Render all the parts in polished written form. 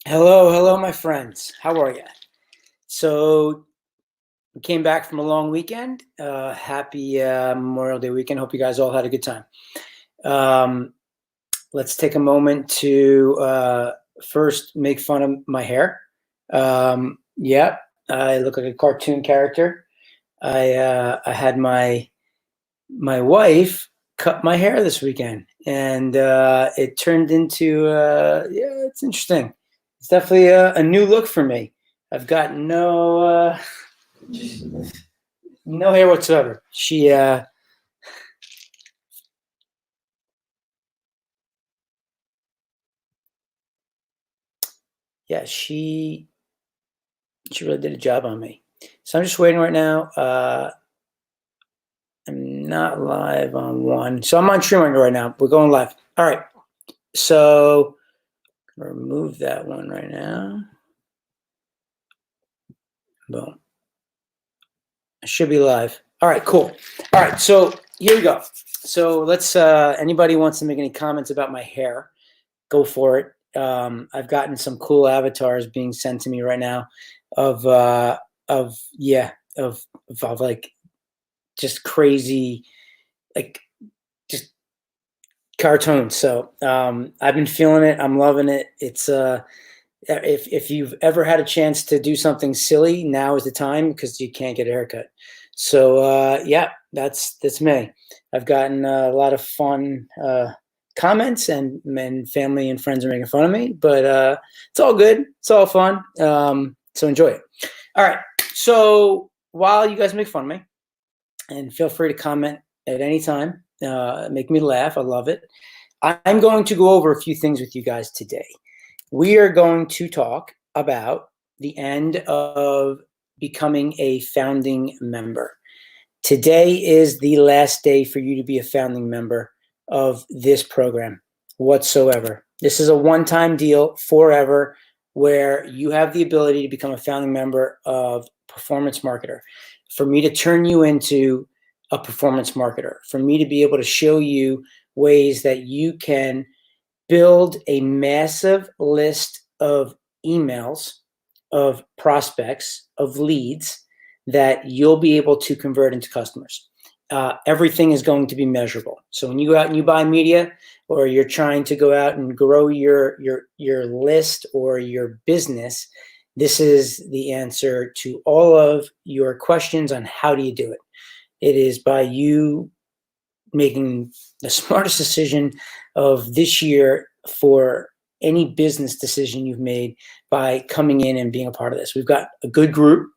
Hello, my friends. How are you? So, we came back from a long weekend. Happy Memorial Day weekend. Hope you guys all had a good time. Um, let's take a moment to first make fun of my hair. Yeah, I look like a cartoon character. I had my wife cut my hair this weekend, and it turned into yeah, it's interesting. It's definitely a new look for me. I've got no hair whatsoever. Yeah, she really did a job on me. So I'm just waiting right now. I'm not live on one, so I'm on streaming right now. We're going live. All right, so remove that one right now. Boom. I should be live. All right, cool. All right, so here we go. So let's. Anybody wants to make any comments about my hair? Go for it. I've gotten some cool avatars being sent to me right now, of yeah, of like just crazy, like just cartoons. So I've been feeling it. I'm loving it. It's if you've ever had a chance to do something silly, now is the time because you can't get a haircut. So yeah, that's me. I've gotten a lot of fun comments, and family and friends are making fun of me, but it's all good. It's all fun. So enjoy it. All right. So while you guys make fun of me, and feel free to comment at any time, make me laugh. I love it. I'm going to go over a few things with you guys today. We are going to talk about the end of becoming a founding member. Today is the last day for you to be a founding member of this program whatsoever. This is a one-time deal forever, where you have the ability to become a founding member of Performance Marketer. For me to turn you into a performance marketer, for me to be able to show you ways that you can build a massive list of emails, of prospects, of leads that you'll be able to convert into customers. Everything is going to be measurable. So when you go out and you buy media, or you're trying to go out and grow your list or your business, this is the answer to all of your questions on how do you do it. It is by you making the smartest decision of this year for any business decision you've made, by coming in and being a part of this. We've got a good group.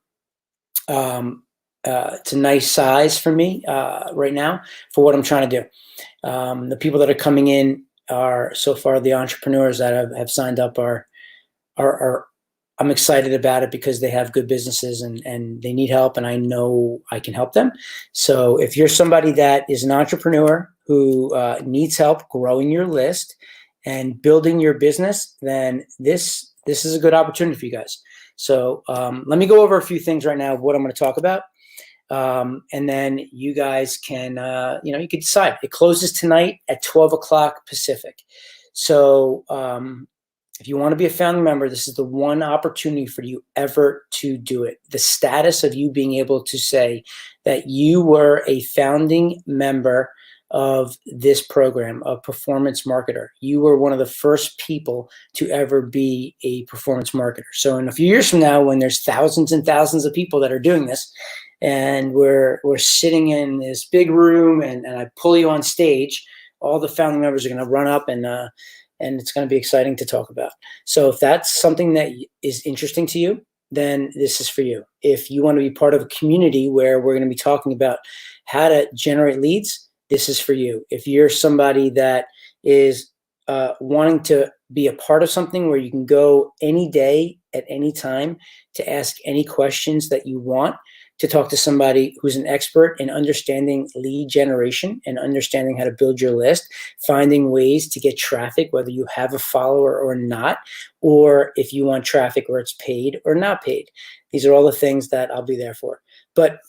It's a nice size for me right now for what I'm trying to do. The people that are coming in are, so far, the entrepreneurs that have signed up are I'm excited about it because they have good businesses, and they need help, and I know I can help them. So if you're somebody that is an entrepreneur who needs help growing your list and building your business, then this is a good opportunity for you guys. So let me go over a few things right now of what I'm going to talk about. And then you guys can, you can decide. It closes tonight at 12 o'clock Pacific. So if you want to be a founding member, this is the one opportunity for you ever to do it. The status of you being able to say that you were a founding member of this program, of Performance Marketer. You were one of the first people to ever be a performance marketer. So in a few years from now, when there's thousands and thousands of people that are doing this, and we're sitting in this big room, and I pull you on stage, all the founding members are going to run up, and it's going to be exciting to talk about. So if that's something that is interesting to you, then this is for you. If you want to be part of a community where we're going to be talking about how to generate leads, this is for you. If you're somebody that is wanting to be a part of something where you can go any day at any time to ask any questions that you want, to talk to somebody who's an expert in understanding lead generation and understanding how to build your list, finding ways to get traffic, whether you have a follower or not, or if you want traffic where it's paid or not paid. These are all the things that I'll be there for. But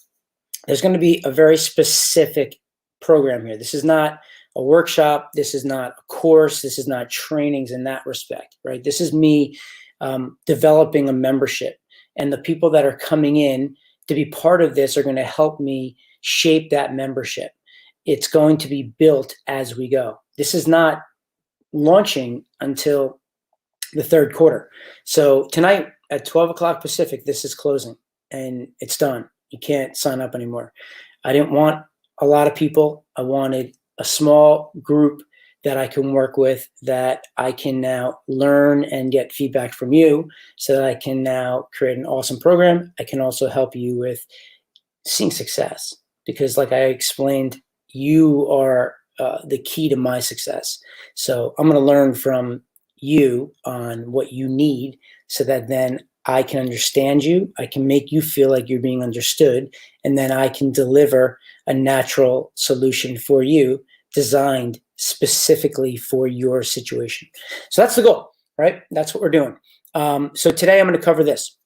there's going to be a very specific program here. This is not a workshop. This is not a course. This is not trainings in that respect, right? This is me developing a membership. And the people that are coming in to be part of this are going to help me shape that membership. It's going to be built as we go. This is not launching until the third quarter. So tonight at 12 o'clock Pacific, this is closing and it's done. You can't sign up anymore. I didn't want a lot of people. I wanted a small group that I can work with, that I can now learn and get feedback from you, so that I can now create an awesome program. I can also help you with seeing success, because like I explained, you are the key to my success. So I'm going to learn from you on what you need, so that then I can understand you. I can make you feel like you're being understood, and then I can deliver a natural solution for you, designed specifically for your situation. So that's the goal, right? That's what we're doing. So today I'm going to cover this.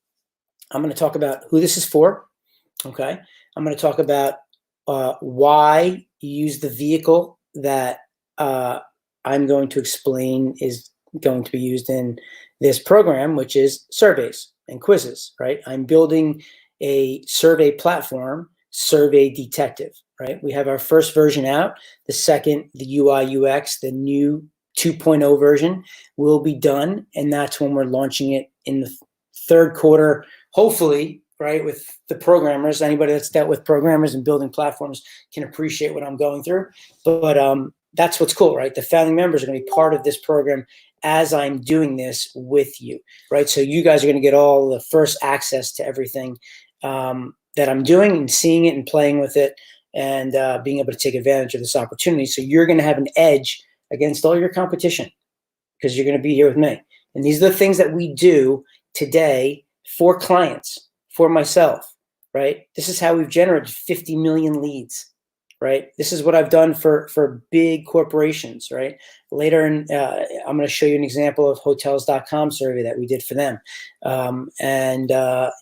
I'm going to talk about who this is for. Okay. I'm going to talk about why you use the vehicle that I'm going to explain is going to be used in this program, which is surveys and quizzes, right? I'm building a survey platform, Survey Detective, right? We have our first version out. The second, the UI UX, the new 2.0 version will be done. And that's when we're launching it in the third quarter, hopefully, right? With the programmers, anybody that's dealt with programmers and building platforms can appreciate what I'm going through. But that's what's cool, right? The founding members are going to be part of this program as I'm doing this with you, right? So you guys are going to get all the first access to everything that I'm doing, and seeing it and playing with it, and being able to take advantage of this opportunity. So you're going to have an edge against all your competition, because you're going to be here with me. And these are the things that we do today for clients, for myself, right? This is how we've generated 50 million leads, right? This is what I've done for big corporations, right? Later, I'm going to show you an example of hotels.com survey that we did for them. And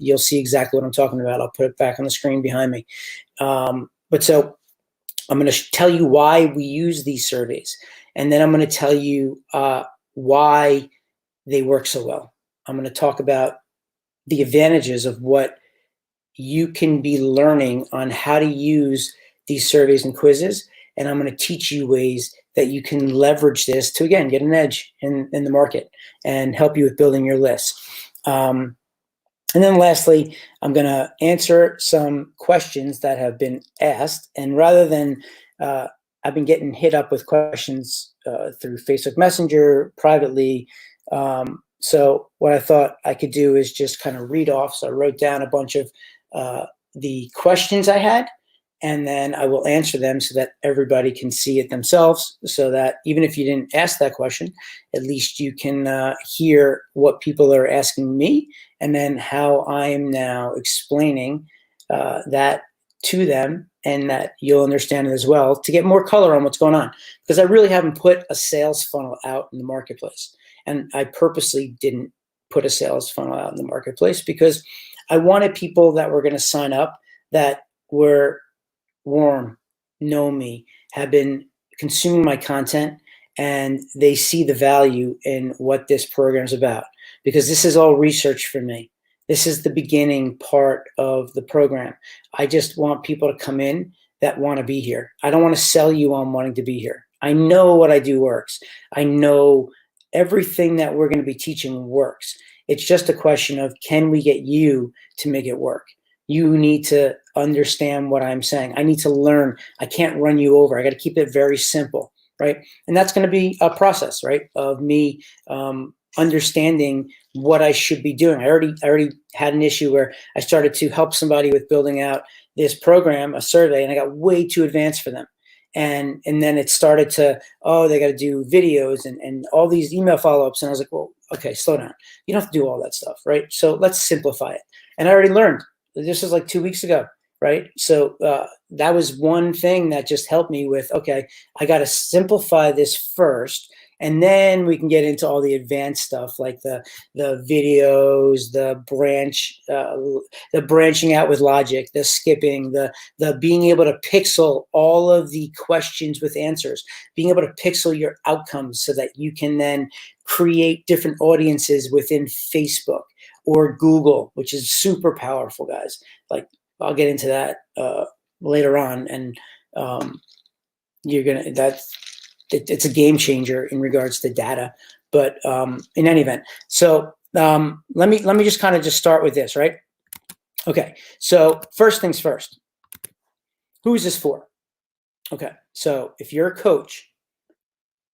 you'll see exactly what I'm talking about. I'll put it back on the screen behind me. But so I'm going to tell you why we use these surveys. And then I'm going to tell you why they work so well. I'm going to talk about the advantages of what you can be learning on how to use these surveys and quizzes. And I'm going to teach you ways that you can leverage this to, again, get an edge in the market and help you with building your list. And then lastly, I'm going to answer some questions that have been asked. And rather than, I've been getting hit up with questions through Facebook Messenger, privately. So what I thought I could do is just kind of read off. So I wrote down a bunch of the questions I had, and then I will answer them so that everybody can see it themselves, so that even if you didn't ask that question, at least you can hear what people are asking me, and then how I'm now explaining that to them, and that you'll understand it as well, to get more color on what's going on. Because I really haven't put a sales funnel out in the marketplace. And I purposely didn't put a sales funnel out in the marketplace, because I wanted people that were going to sign up that were warm, know me, have been consuming my content, and they see the value in what this program's about. Because this is all research for me. This is the beginning part of the program. I just want people to come in that want to be here. I don't want to sell you on wanting to be here. I know what I do works. I know everything that we're going to be teaching works. It's just a question of, can we get you to make it work? You need to understand what I'm saying. I need to learn. I can't run you over. I got to keep it very simple, right? And that's going to be a process, right, of me understanding what I should be doing. I already had an issue where I started to help somebody with building out this program, a survey, and I got way too advanced for them. And then it started to, oh, they got to do videos and all these email follow-ups. And I was like, well, okay, slow down. You don't have to do all that stuff, right? So let's simplify it. And I already learned. This was like 2 weeks ago, right? So that was one thing that just helped me with, okay, I got to simplify this first, And then we can get into all the advanced stuff like the videos, the branching out with logic, the skipping, the being able to pixel all of the questions with answers, being able to pixel your outcomes so that you can then create different audiences within Facebook or Google, which is super powerful, guys. Like, I'll get into that later on, and it's a game changer in regards to data. But in any event, so let me just kind of just start with this, right? Okay, so first things first, who is this for? Okay, so if you're a coach,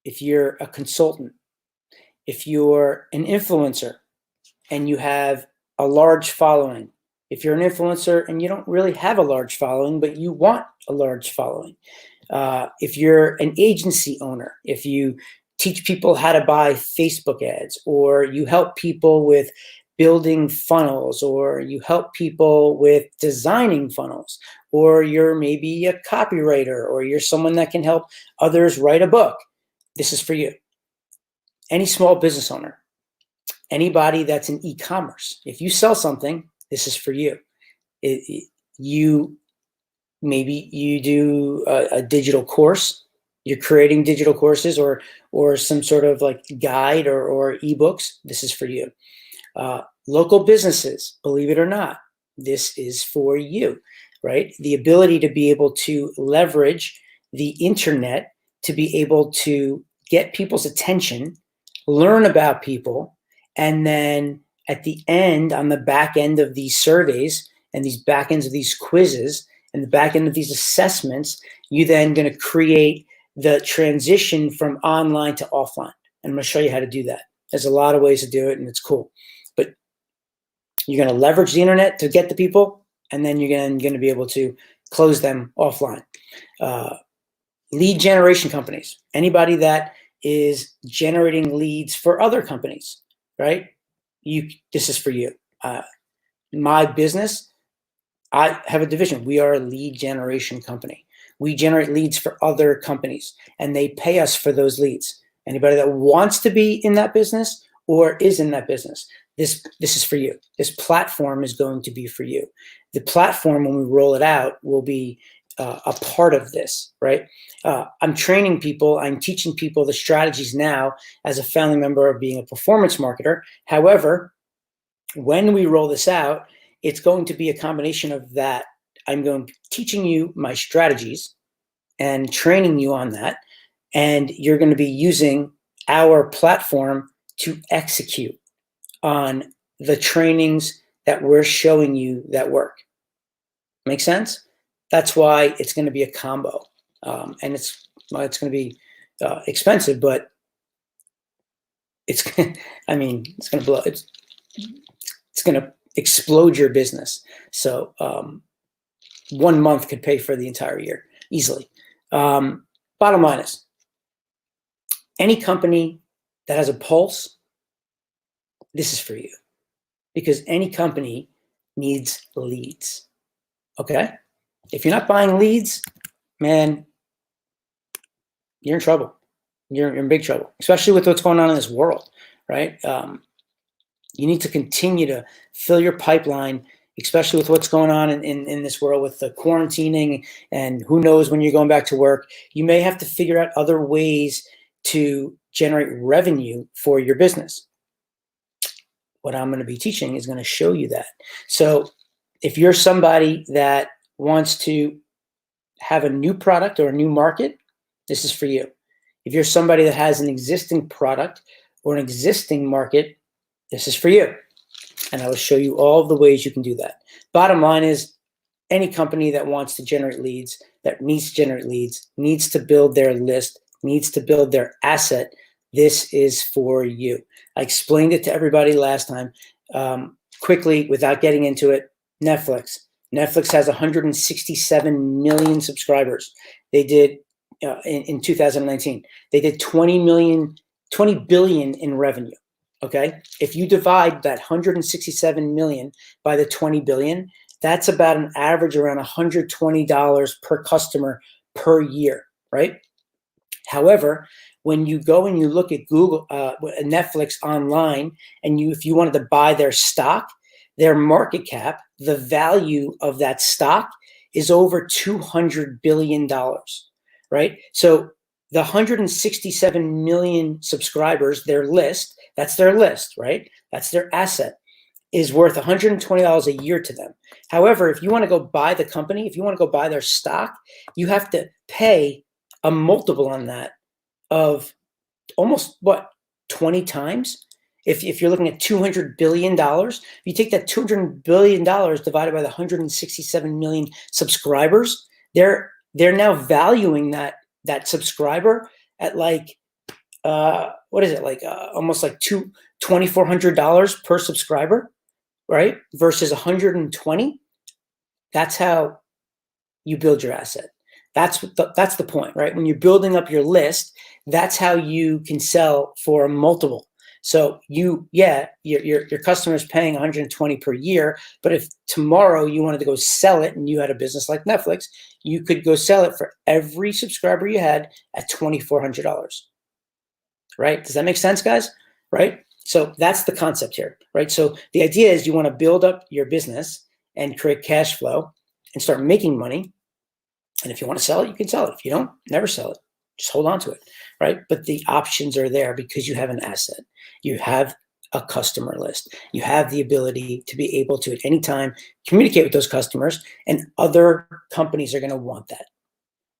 if you're a consultant, if you're an influencer and you have a large following, if you're an influencer and you don't really have a large following, but you want a large following, if you're an agency owner, if you teach people how to buy Facebook ads, or you help people with building funnels, or you help people with designing funnels, or you're maybe a copywriter, or you're someone that can help others write a book, this is for you. Any small business owner, anybody that's in e-commerce, if you sell something, this is for you. Maybe you do a digital course, you're creating digital courses or some sort of like guide or ebooks, this is for you. Local businesses, believe it or not, this is for you, right? The ability to be able to leverage the internet to be able to get people's attention, learn about people, and then at the end, on the back end of these surveys and these back ends of these quizzes and the back end of these assessments, you then going to create the transition from online to offline. And I'm going to show you how to do that. There's a lot of ways to do it, and it's cool. But you're going to leverage the internet to get the people, and then you're going to be able to close them offline. Lead generation companies, anybody that is generating leads for other companies, right? This is for you. My business, I have a division. We are a lead generation company. We generate leads for other companies, and they pay us for those leads. Anybody that wants to be in that business or is in that business, this is for you. This platform is going to be for you. The platform, when we roll it out, will be a part of this, right? I'm training people. I'm teaching people the strategies now as a founding member of being a performance marketer. However, when we roll this out, it's going to be a combination of that. I'm going to teaching you my strategies and training you on that. And you're going to be using our platform to execute on the trainings that we're showing you that work. Make sense? That's why it's going to be a combo. And it's going to be expensive, but it's going to blow. It's going to explode your business. So 1 month could pay for the entire year easily. Bottom line is, any company that has a pulse, this is for you, because any company needs leads. Okay? If you're not buying leads, man, you're in trouble. You're in big trouble, especially with what's going on in this world, right? You need to continue to fill your pipeline, especially with what's going on in this world with the quarantining, and who knows when you're going back to work. You may have to figure out other ways to generate revenue for your business. What I'm going to be teaching is going to show you that. So if you're somebody that wants to have a new product or a new market, this is for you. If you're somebody that has an existing product or an existing market, this is for you. And I will show you all of the ways you can do that. Bottom line is, any company that wants to generate leads, that needs to generate leads, needs to build their list, needs to build their asset, this is for you. I explained it to everybody last time. Quickly, without getting into it, Netflix. Netflix has 167 million subscribers. They did, in 2019, they did 20 billion in revenue. Okay, if you divide that 167 million by the 20 billion, that's about an average around $120 per customer per year, right? However, when you go and you look at Google, Netflix online, and if you wanted to buy their stock, their market cap, the value of that stock is over $200 billion, right? So the 167 million subscribers, that's their list, right? That's their asset, is worth $120 a year to them. However, if you want to go buy the company, if you want to go buy their stock, you have to pay a multiple on that of almost 20 times. If you're looking at $200 billion, you take that $200 billion divided by the 167 million subscribers, they're now valuing that subscriber at like, what is it, like almost like $2,400 per subscriber, right? Versus 120. That's how you build your asset. That's the point, right? When you're building up your list, that's how you can sell for a multiple. So your customer is paying 120 per year, but if tomorrow you wanted to go sell it and you had a business like Netflix, you could go sell it for every subscriber you had at $2,400, right? Does that make sense, guys? Right? So that's the concept here, right? So the idea is you want to build up your business and create cash flow and start making money. And if you want to sell it, you can sell it. If you don't, never sell it. Just hold on to it, right? But the options are there because you have an asset. You have a customer list. You have the ability to be able to, at any time, communicate with those customers, and other companies are going to want that,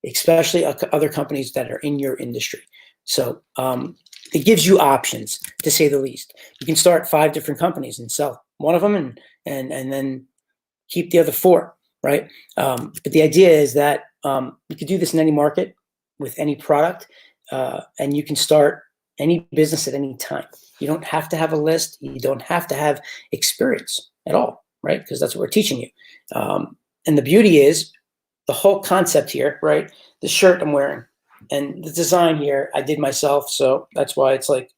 especially other companies that are in your industry. So it gives you options, to say the least. You can start 5 different companies and sell one of them and then keep the other 4, right? But the idea is that you could do this in any market with any product, and you can start any business at any time. You don't have to have a list. You don't have to have experience at all, right? Because that's what we're teaching you. And the beauty is the whole concept here, right? The shirt I'm wearing and the design here, I did myself. So that's why it's like,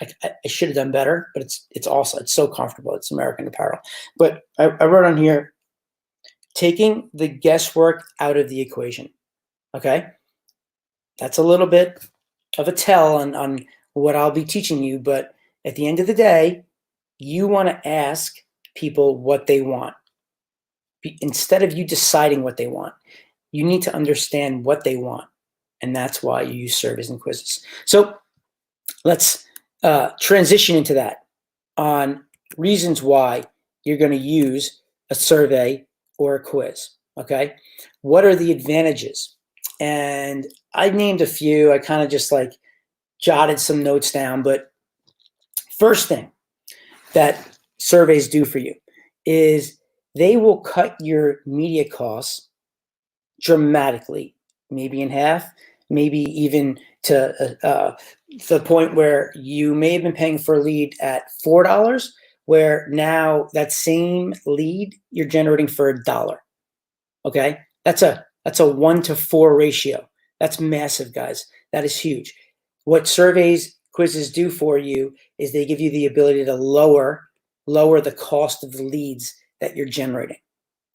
I should have done better, but it's awesome. It's so comfortable. It's American Apparel. But I wrote on here, taking the guesswork out of the equation. Okay. That's a little bit of a tell on what I'll be teaching you. But at the end of the day, you want to ask people what they want. Instead of you deciding what they want, you need to understand what they want. And that's why you use surveys and quizzes. So let's transition into that on reasons why you're going to use a survey or a quiz. Okay. What are the advantages? And I named a few. I kind of just like jotted some notes down. But first thing that surveys do for you is they will cut your media costs dramatically, maybe in half, maybe even to the point where you may have been paying for a lead at $4, where now that same lead you're generating for $1. Okay, that's a 1 to 4 ratio. That's massive, guys. That is huge. What surveys, quizzes do for you is they give you the ability to lower the cost of the leads that you're generating.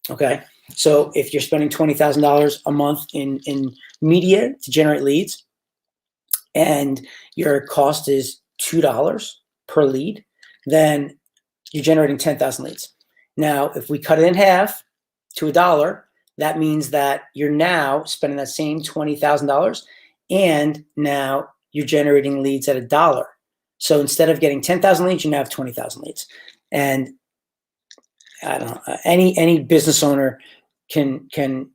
Okay, so if you're spending $20,000 a month in media to generate leads, and your cost is $2 per lead, then you're generating 10,000 leads. Now, if we cut it in half to $1, that means that you're now spending that same $20,000, and now you're generating leads at $1. So instead of getting 10,000 leads, you now have 20,000 leads. And I don't know, any business owner can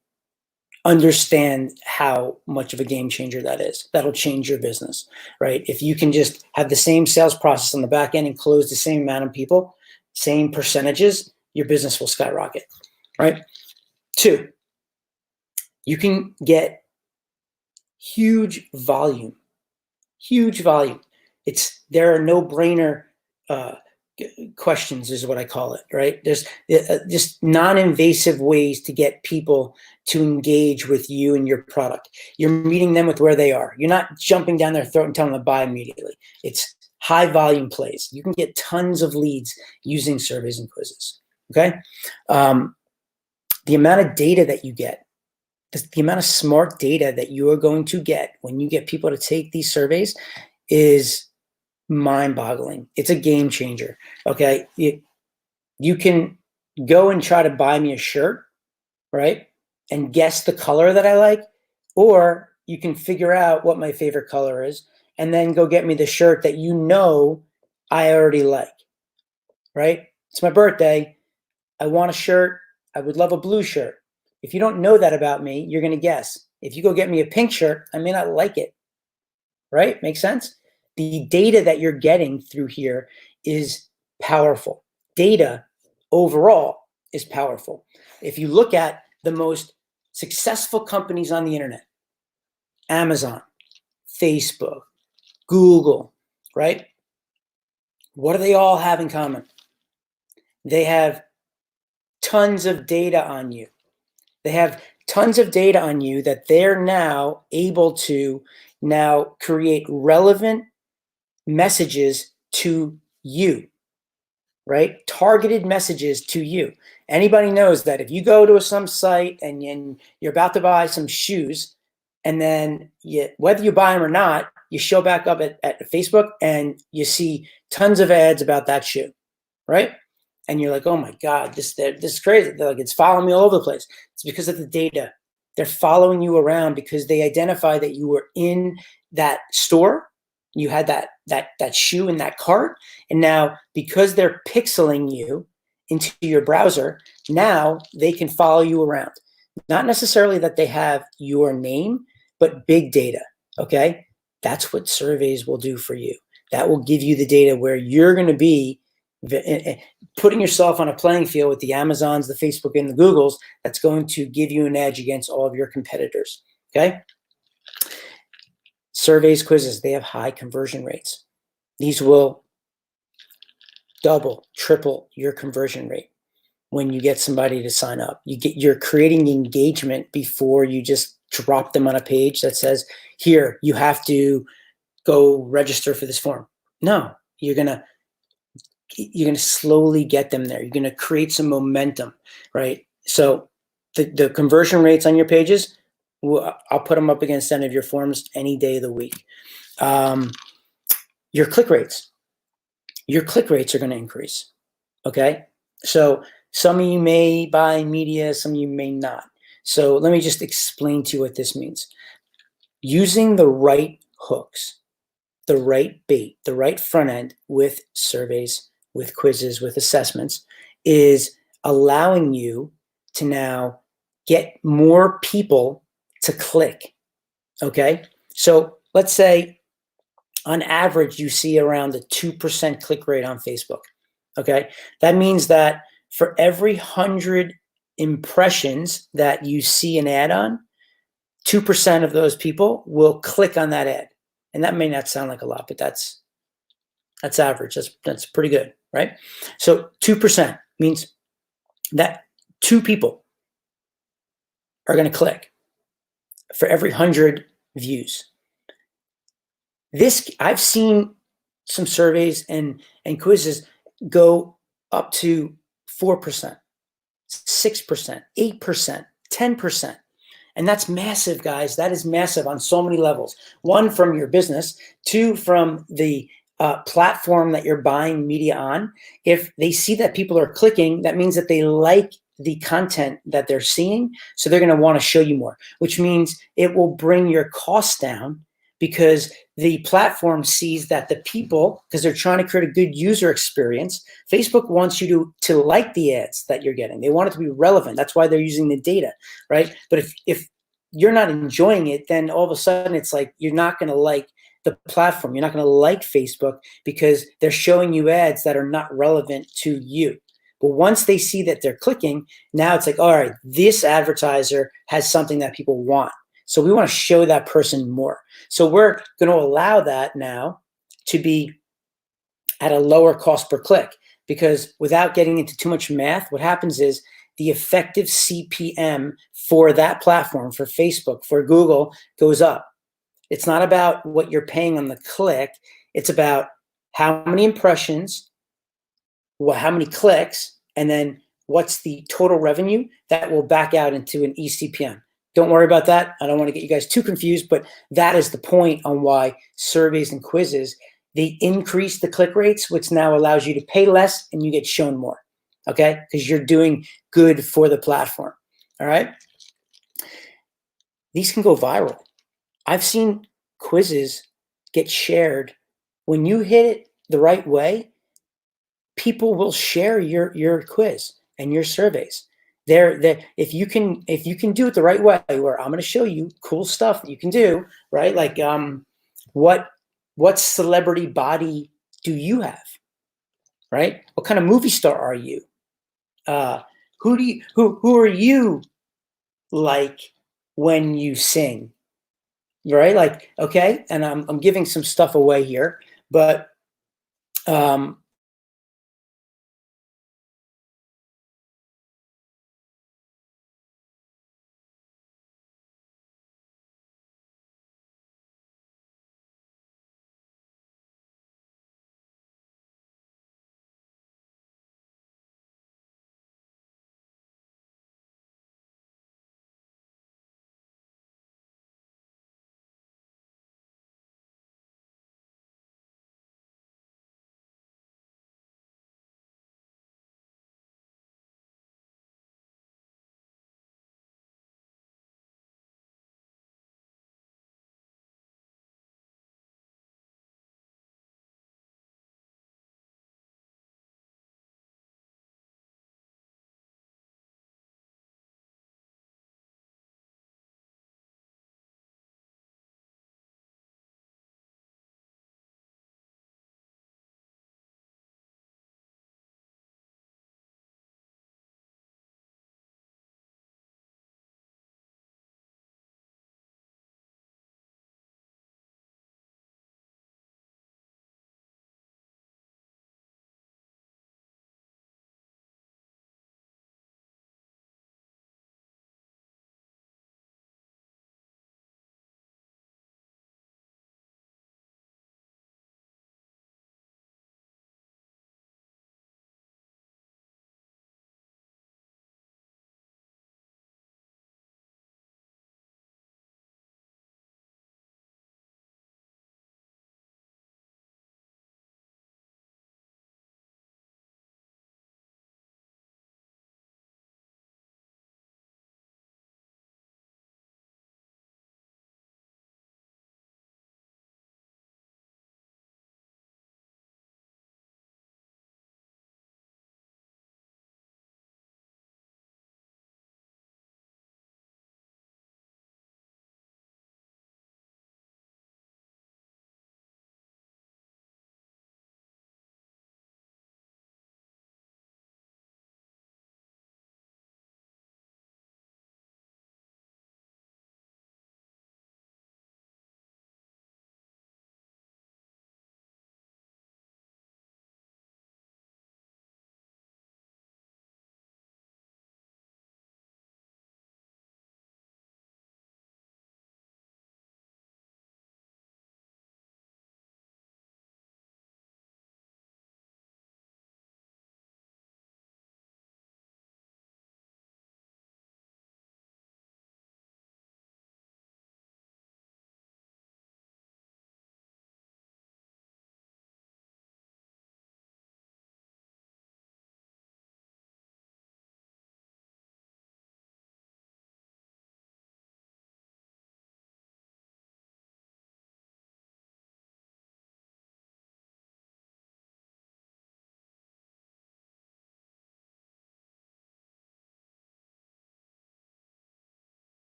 understand how much of a game changer that is. That'll change your business, right? If you can just have the same sales process on the back end and close the same amount of people, same percentages, your business will skyrocket, right? 2, you can get huge volume. There are no-brainer questions is what I call it, right? There's just non-invasive ways to get people to engage with you and your product. You're meeting them with where they are. You're not jumping down their throat and telling them to buy immediately. It's high volume plays. You can get tons of leads using surveys and quizzes, okay? The amount of data that you get the amount of smart data that you are going to get when you get people to take these surveys is mind-boggling. It's a game changer. Okay, you can go and try to buy me a shirt, right, and guess the color that I like, or you can figure out what my favorite color is and then go get me the shirt that you know I already like, right? It's my birthday. I want a shirt. I would love a blue shirt. If you don't know that about me, you're going to guess. If you go get me a pink shirt, I may not like it, right? Makes sense? The data that you're getting through here is powerful. Data overall is powerful. If you look at the most successful companies on the internet, Amazon, Facebook, Google, right? What do they all have in common? They have tons of data on you. They have tons of data on you that they're now able to now create relevant messages to you, right? Targeted messages to you. Anybody knows that if you go to some site and you're about to buy some shoes, and then whether you buy them or not, you show back up at Facebook and you see tons of ads about that shoe, right? And you're like, oh my God, this is crazy. They're like, it's following me all over the place. It's because of the data. They're following you around because they identify that you were in that store, you had that shoe in that cart, and now because they're pixeling you into your browser, now they can follow you around. Not necessarily that they have your name, but big data, okay? That's what surveys will do for you. That will give you the data where you're going to be putting yourself on a playing field with the Amazons, the Facebook, and the Googles. That's going to give you an edge against all of your competitors, okay? Surveys, quizzes, they have high conversion rates. These will double, triple your conversion rate when you get somebody to sign up. You're creating engagement before you just drop them on a page that says, here, you have to go register for this form. No, you're gonna slowly get them there. You're gonna create some momentum, right? So the conversion rates on your pages, I'll put them up against any of your forms any day of the week. Your click rates are going to increase. Okay. So some of you may buy media, some of you may not. So let me just explain to you what this means. Using the right hooks, the right bait, the right front end with surveys, with quizzes, with assessments is allowing you to now get more people to click. Okay. So let's say on average, you see around a 2% click rate on Facebook. Okay. That means that for every 100 impressions that you see an ad on, 2% of those people will click on that ad. And that may not sound like a lot, but that's average. That's pretty good, right? So 2% means that 2 people are going to click for every 100 views. I've seen some surveys and quizzes go up to 4%, 6%, 8%, 10%. And that's massive, guys. That is massive on so many levels. 1, from your business. 2, from the platform that you're buying media on. If they see that people are clicking, that means that they like the content that they're seeing. So they're going to want to show you more, which means it will bring your costs down because the platform sees that the people, because they're trying to create a good user experience, Facebook wants you to like the ads that you're getting. They want it to be relevant. That's why they're using the data, right? But if you're not enjoying it, then all of a sudden it's like you're not going to like the platform. You're not going to like Facebook because they're showing you ads that are not relevant to you. But once they see that they're clicking, now it's like, all right, this advertiser has something that people want. So we want to show that person more. So we're going to allow that now to be at a lower cost per click, because without getting into too much math, what happens is the effective CPM for that platform, for Facebook, for Google, goes up. It's not about what you're paying on the click. It's about how many impressions, how many clicks, and then what's the total revenue that will back out into an eCPM. Don't worry about that. I don't want to get you guys too confused, but that is the point on why surveys and quizzes, they increase the click rates, which now allows you to pay less and you get shown more. Okay? Because you're doing good for the platform. All right? These can go viral. I've seen quizzes get shared. When you hit it the right way, people will share your quiz and your surveys. If you can do it the right way, where I'm going to show you cool stuff that you can do, right? Like what celebrity body do you have, right? What kind of movie star are you? Who are you like when you sing, right? Like, okay, and I'm giving some stuff away here, but um,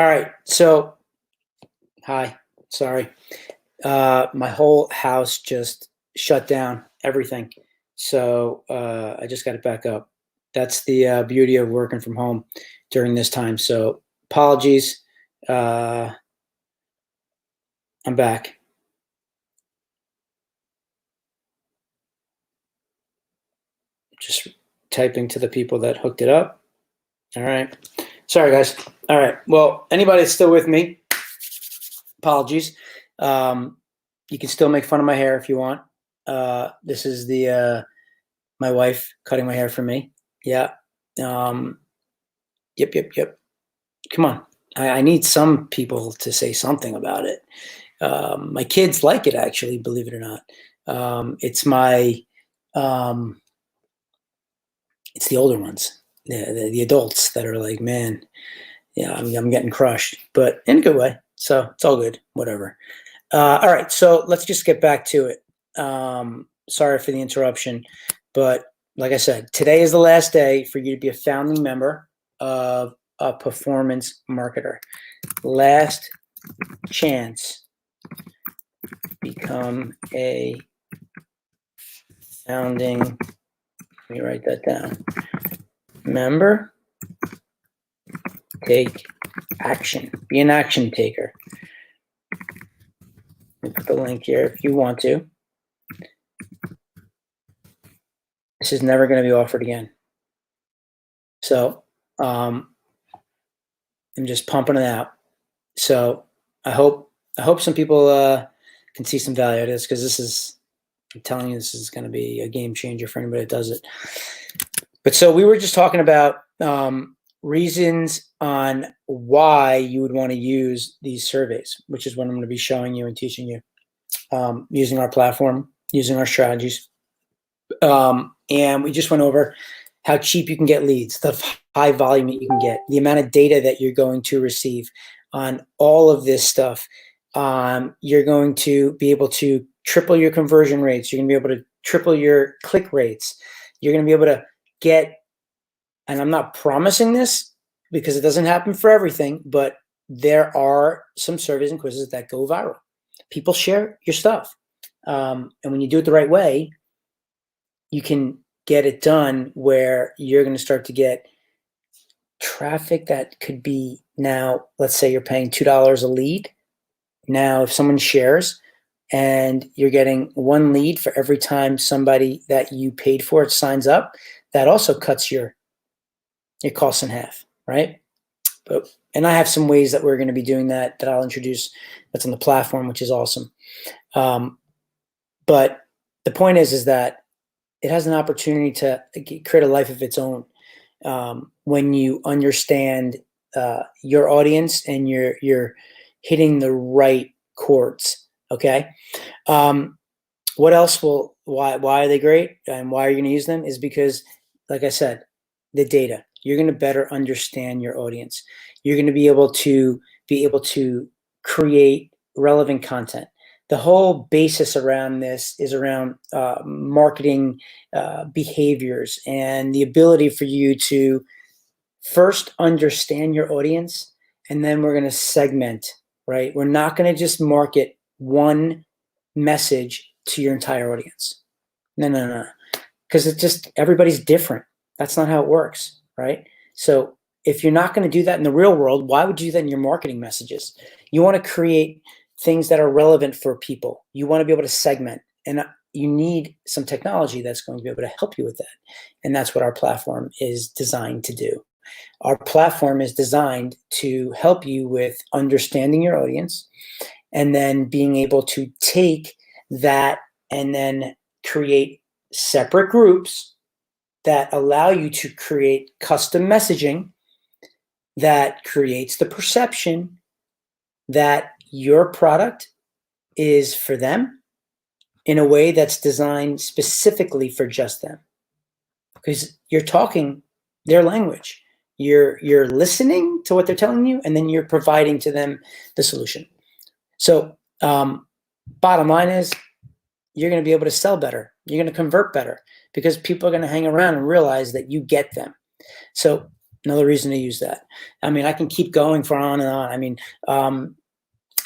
All right. So, hi. Sorry. My whole house just shut down, everything. So I just got it back up. That's the beauty of working from home during this time. So apologies. I'm back. Just typing to the people that hooked it up. All right. Sorry, guys. All right. Well, anybody that's still with me, apologies. You can still make fun of my hair if you want. This is the my wife cutting my hair for me. Yeah. Um, yep. Come on. I need some people to say something about it. My kids like it, actually, believe it or not. It's my, um, it's the older ones, the adults that are like, man, yeah, I'm getting crushed, but in a good way. So it's all good, whatever. All right, so let's just get back to it. Sorry for the interruption, but like I said, today is the last day for you to be a founding member of a performance marketer. Last chance, become a founding, let me write that down, member, take action, be an action taker. Let me put the link here if you want to. This is never going to be offered again. So I'm just pumping it out. So I hope some people can see some value out of this, because this is, I'm telling you, this is going to be a game changer for anybody that does it. But so we were just talking about reasons on why you would want to use these surveys, which is what I'm going to be showing you and teaching you, using our platform, using our strategies. And we just went over how cheap you can get leads, the high volume that you can get, the amount of data that you're going to receive on all of this stuff. You're going to be able to triple your conversion rates. You're going to be able to triple your click rates. You're going to be able to get, and I'm not promising this because it doesn't happen for everything, but there are some surveys and quizzes that go viral. People share your stuff. And when you do it the right way, you can get it done where you're going to start to get traffic that could be, now, let's say you're paying $2 a lead. Now, if someone shares and you're getting one lead for every time somebody that you paid for it signs up, that also cuts your costs in half, right? And I have some ways that we're going to be doing that I'll introduce, that's on the platform, which is awesome. But the point is that it has an opportunity to create a life of its own when you understand your audience and you're hitting the right chords. Okay. What else will, why are they great and why are you going to use them, is because, like I said, the data. You're going to better understand your audience. You're going to be able to create relevant content. The whole basis around this is around marketing behaviors and the ability for you to first understand your audience, and then we're going to segment, right? We're not going to just market one message to your entire audience. No. Because it's just, everybody's different. That's not how it works, right? So if you're not going to do that in the real world, why would you do that in your marketing messages? You want to create things that are relevant for people. You want to be able to segment, and you need some technology that's going to be able to help you with that. And that's what our platform is designed to do. Our platform is designed to help you with understanding your audience, and then being able to take that and then create separate groups that allow you to create custom messaging that creates the perception that your product is for them in a way that's designed specifically for just them. Because you're talking their language. You're listening to what they're telling you, and then you're providing to them the solution. So bottom line is, you're going to be able to sell better. You're going to convert better because people are going to hang around and realize that you get them. So Another reason to use that. I mean, I can keep going for on and on. I mean,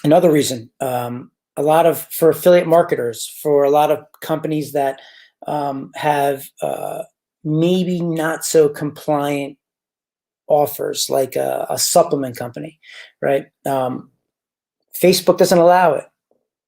another reason, for affiliate marketers, for a lot of companies that have maybe not so compliant offers, like a supplement company, right? Facebook doesn't allow it,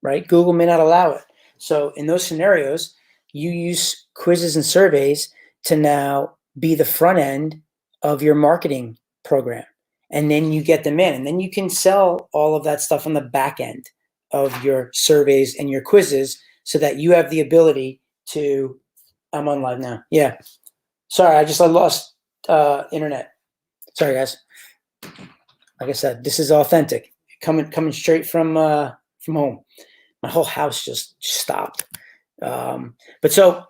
right? Google may not allow it. So in those scenarios, you use quizzes and surveys to now be the front end of your marketing program. And then you get them in, and then you can sell all of that stuff on the back end of your surveys and your quizzes, so that you have the ability to, I'm on live now. Yeah. Sorry, I lost internet. Sorry, guys. Like I said, this is authentic, coming straight from home. My whole house just stopped. But so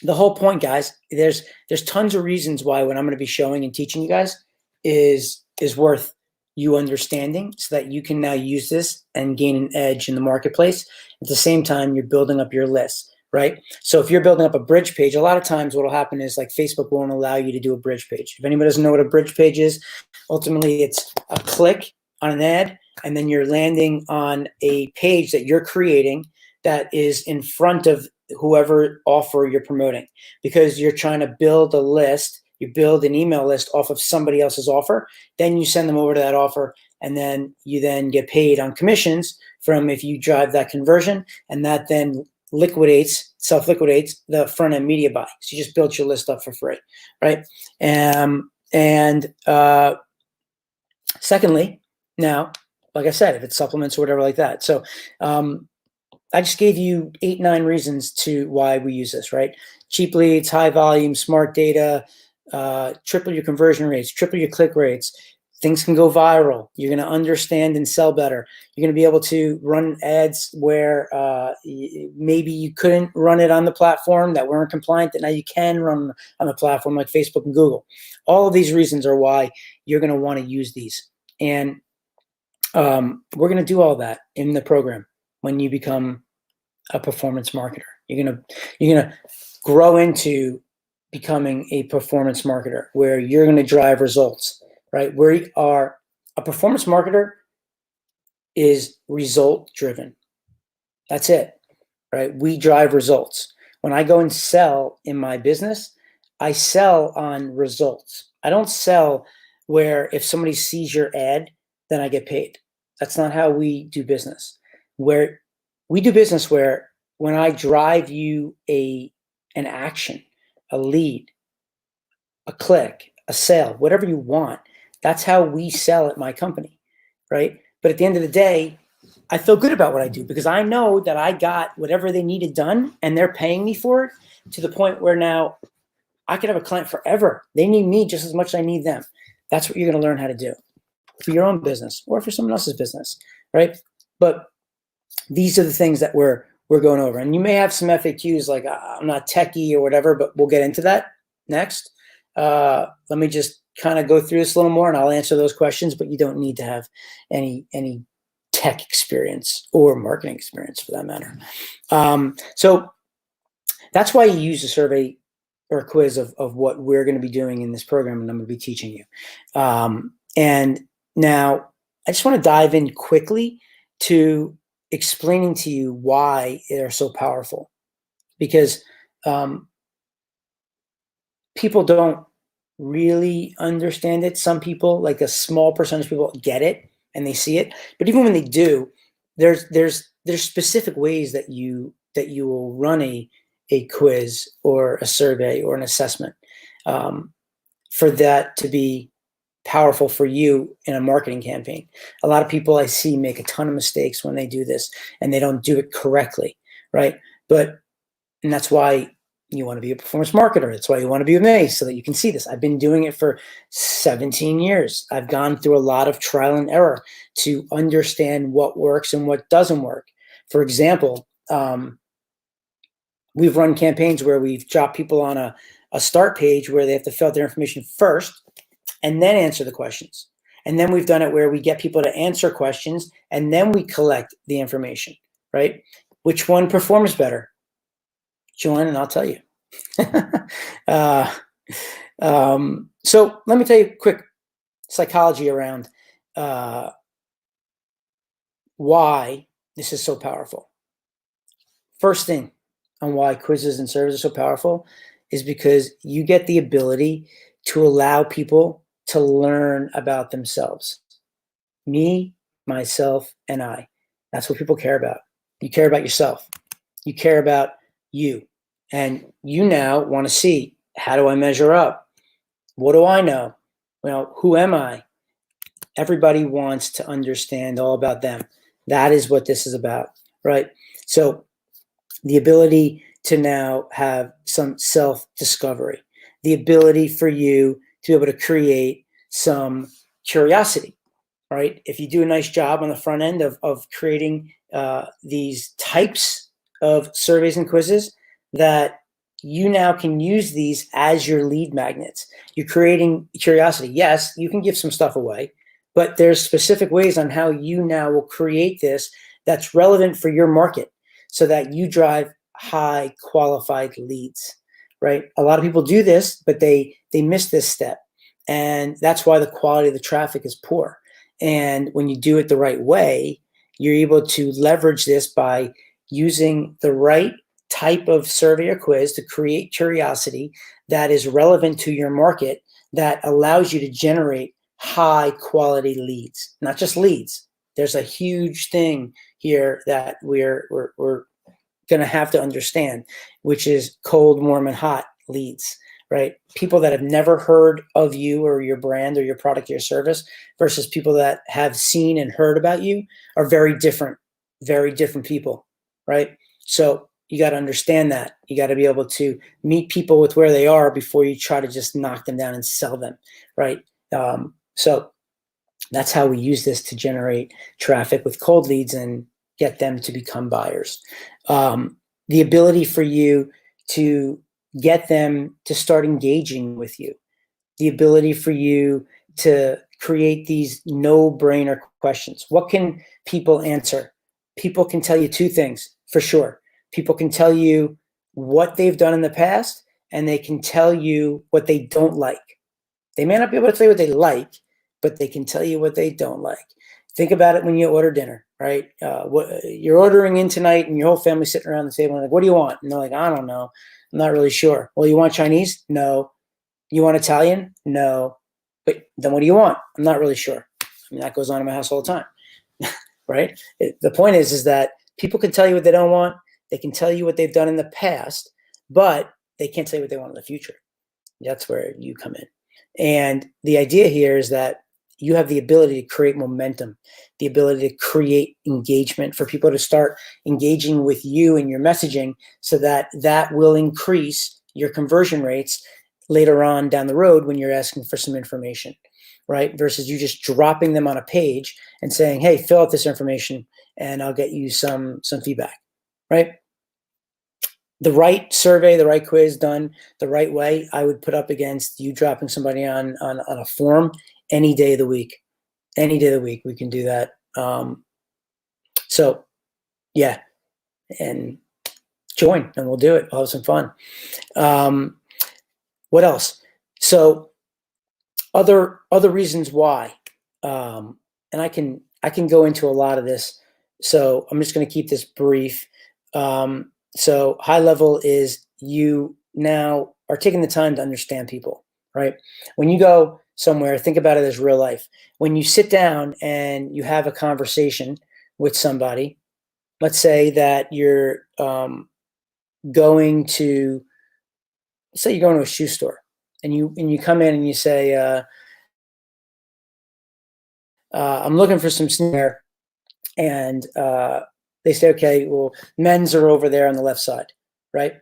the whole point, guys, there's tons of reasons why what I'm going to be showing and teaching you guys is worth you understanding, so that you can now use this and gain an edge in the marketplace. At the same time, you're building up your list, right? So if you're building up a bridge page, a lot of times what will happen is, like, Facebook won't allow you to do a bridge page. If anybody doesn't know what a bridge page is, ultimately it's a click on an ad, and then you're landing on a page that you're creating that is in front of whoever offer you're promoting, because you're trying to build a list. You build an email list off of somebody else's offer, then you send them over to that offer, and then you then get paid on commissions from if you drive that conversion, and that then self-liquidates the front-end media buy. So you just built your list up for free, right? Secondly, now, like I said, if it's supplements or whatever like that. So I just gave you 8, 9 reasons to why we use this, right? Cheap leads, high volume, smart data, triple your conversion rates, triple your click rates. Things can go viral. You're going to understand and sell better. You're going to be able to run ads where maybe you couldn't run it on the platform that weren't compliant, that now you can run on the platform like Facebook and Google. All of these reasons are why you're going to want to use these. And we're going to do all that in the program when you become a performance marketer. You're gonna grow into becoming a performance marketer, where you're going to drive results, right? Where a performance marketer is result driven. That's it, right? We drive results. When I go and sell in my business, I sell on results. I don't sell where if somebody sees your ad, then I get paid. That's not how we do business. Where we do business, where when I drive you an action, a lead, a click, a sale, whatever you want, that's how we sell at my company, right? But at the end of the day, I feel good about what I do, because I know that I got whatever they needed done, and they're paying me for it, to the point where now I could have a client forever. They need me just as much as I need them. That's what you're going to learn how to do for your own business or for someone else's business, right? But these are the things that we're going over. And you may have some FAQs like, I'm not techie or whatever, but we'll get into that next. Let me just kind of go through this a little more, and I'll answer those questions, but you don't need to have any tech experience or marketing experience for that matter. So that's why you use a survey or a quiz of what we're going to be doing in this program, and I'm going to be teaching you. And now I just want to dive in quickly to explaining to you why they're so powerful, because people don't really understand it. Some people, like a small percentage of people, get it and they see it, but even when they do, there's specific ways that you will run a quiz or a survey or an assessment for that to be powerful for you in a marketing campaign. A lot of people I see make a ton of mistakes when they do this, and they don't do it correctly, right? And that's why you want to be a performance marketer. That's why you want to be with me, so that you can see this. I've been doing it for 17 years. I've gone through a lot of trial and error to understand what works and what doesn't work. For example, we've run campaigns where we've dropped people on a start page where they have to fill out their information first and then answer the questions. And then we've done it where we get people to answer questions and then we collect the information, right? Which one performs better? Join and I'll tell you. So let me tell you quick psychology around why this is so powerful. First thing on why quizzes and surveys are so powerful is because you get the ability to allow people to learn about themselves. Me, myself, and I. That's what people care about. You care about yourself. You care about you. And you now want to see, how do I measure up? What do I know? Well, who am I? Everybody wants to understand all about them. That is what this is about, right? So the ability to now have some self-discovery, the ability for you to be able to create some curiosity, right? If you do a nice job on the front end of creating these types of surveys and quizzes, that you now can use these as your lead magnets. You're creating curiosity. Yes, you can give some stuff away, but there's specific ways on how you now will create this that's relevant for your market so that you drive high qualified leads, right? A lot of people do this, but they miss this step. And that's why the quality of the traffic is poor. And when you do it the right way, you're able to leverage this by using the right type of survey or quiz to create curiosity that is relevant to your market, that allows you to generate high quality leads, not just leads. There's a huge thing here that we're going to have to understand, which is cold, warm, and hot leads, right? People that have never heard of you or your brand or your product or your service versus people that have seen and heard about you are very different people, right? So you got to understand that. You got to be able to meet people with where they are before you try to just knock them down and sell them, right? So that's how we use this to generate traffic with cold leads and get them to become buyers. The ability for you to get them to start engaging with you, the ability for you to create these no-brainer questions. What can people answer? People can tell you two things for sure. People can tell you what they've done in the past, and they can tell you what they don't like. They may not be able to tell you what they like, but they can tell you what they don't like. Think about it when you order dinner, right? You're ordering in tonight, and your whole family's sitting around the table and like, what do you want? And they're like, I don't know. I'm not really sure. Well, you want Chinese? No. You want Italian? No. But then what do you want? I'm not really sure. I mean, that goes on in my house all the time, right? The point is that people can tell you what they don't want. They can tell you what they've done in the past, but they can't tell you what they want in the future. That's where you come in. And the idea here is that you have the ability to create momentum, the ability to create engagement for people to start engaging with you and your messaging, so that that will increase your conversion rates later on down the road when you're asking for some information, right? Versus you just dropping them on a page and saying, hey, fill out this information and I'll get you some feedback, right? The right survey, the right quiz done the right way, I would put up against you dropping somebody on a form any day of the week. Any day of the week, we can do that. So, yeah, and join, and we'll do it. We'll have some fun. What else? So, other reasons why, and I can go into a lot of this. So I'm just going to keep this brief. So high level is you now are taking the time to understand people, right? When you go somewhere, think about it as real life. When you sit down and you have a conversation with somebody, let's say that you're going to a shoe store, and you come in and you say, I'm looking for some sneaker, and they say, okay, well, men's are over there on the left side, right?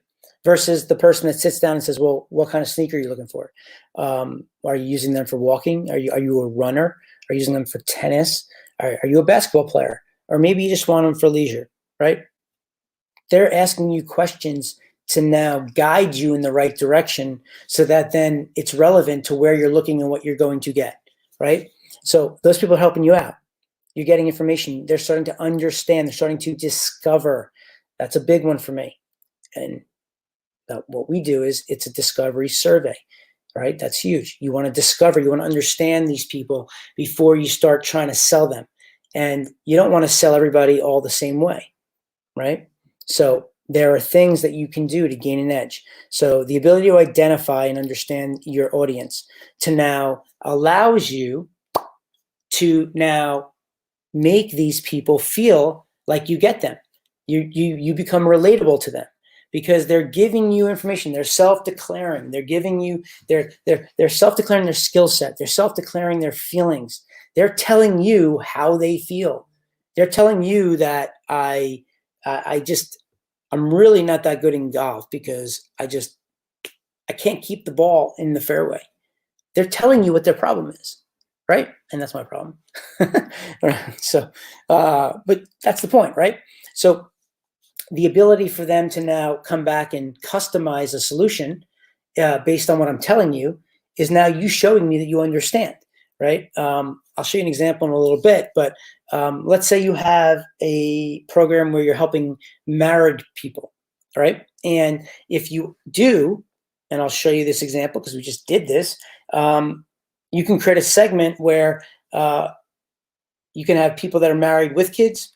Versus the person that sits down and says, well, what kind of sneaker are you looking for? Are you using them for walking? Are you a runner? Are you using them for tennis? Are you a basketball player? Or maybe you just want them for leisure, right? They're asking you questions to now guide you in the right direction, so that then it's relevant to where you're looking and what you're going to get, right? So those people are helping you out. You're getting information. They're starting to understand. They're starting to discover. That's a big one for me. And what we do is it's a discovery survey. right? That's huge. You want to discover, you want to understand these people before you start trying to sell them. And you don't want to sell everybody all the same way, right? So there are things that you can do to gain an edge. So the ability to identify and understand your audience to now allows you to now make these people feel like you get them. You become relatable to them because they're giving you information. They're self-declaring. They're giving you they're self-declaring their skill set. They're self-declaring their feelings. They're telling you how they feel. They're telling you that I'm really not that good in golf because I can't keep the ball in the fairway. They're telling you what their problem is, right? And that's my problem. So, but that's the point, right? So the ability for them to now come back and customize a solution based on what I'm telling you is now you showing me that you understand, right? I'll show you an example in a little bit, but let's say you have a program where you're helping married people, right? And if you do, and I'll show you this example because we just did this, you can create a segment where you can have people that are married with kids,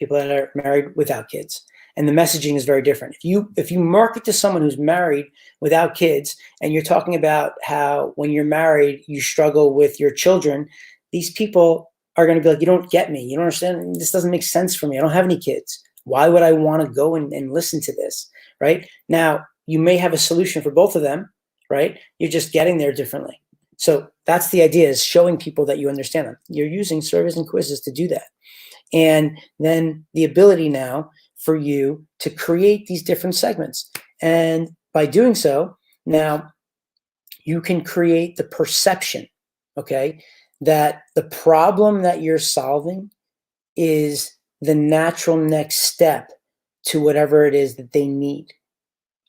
people that are married without kids, and the messaging is very different. If you market to someone who's married without kids, and you're talking about how when you're married you struggle with your children, these people are going to be like, you don't get me, you don't understand, this doesn't make sense for me, I don't have any kids, why would I want to go and listen to this, right? Now you may have a solution for both of them, right? You're just getting there differently. So that's the idea, is showing people that you understand them. You're using surveys and quizzes to do that. And then the ability now for you to create these different segments. And by doing so, now you can create the perception, okay, that the problem that you're solving is the natural next step to whatever it is that they need.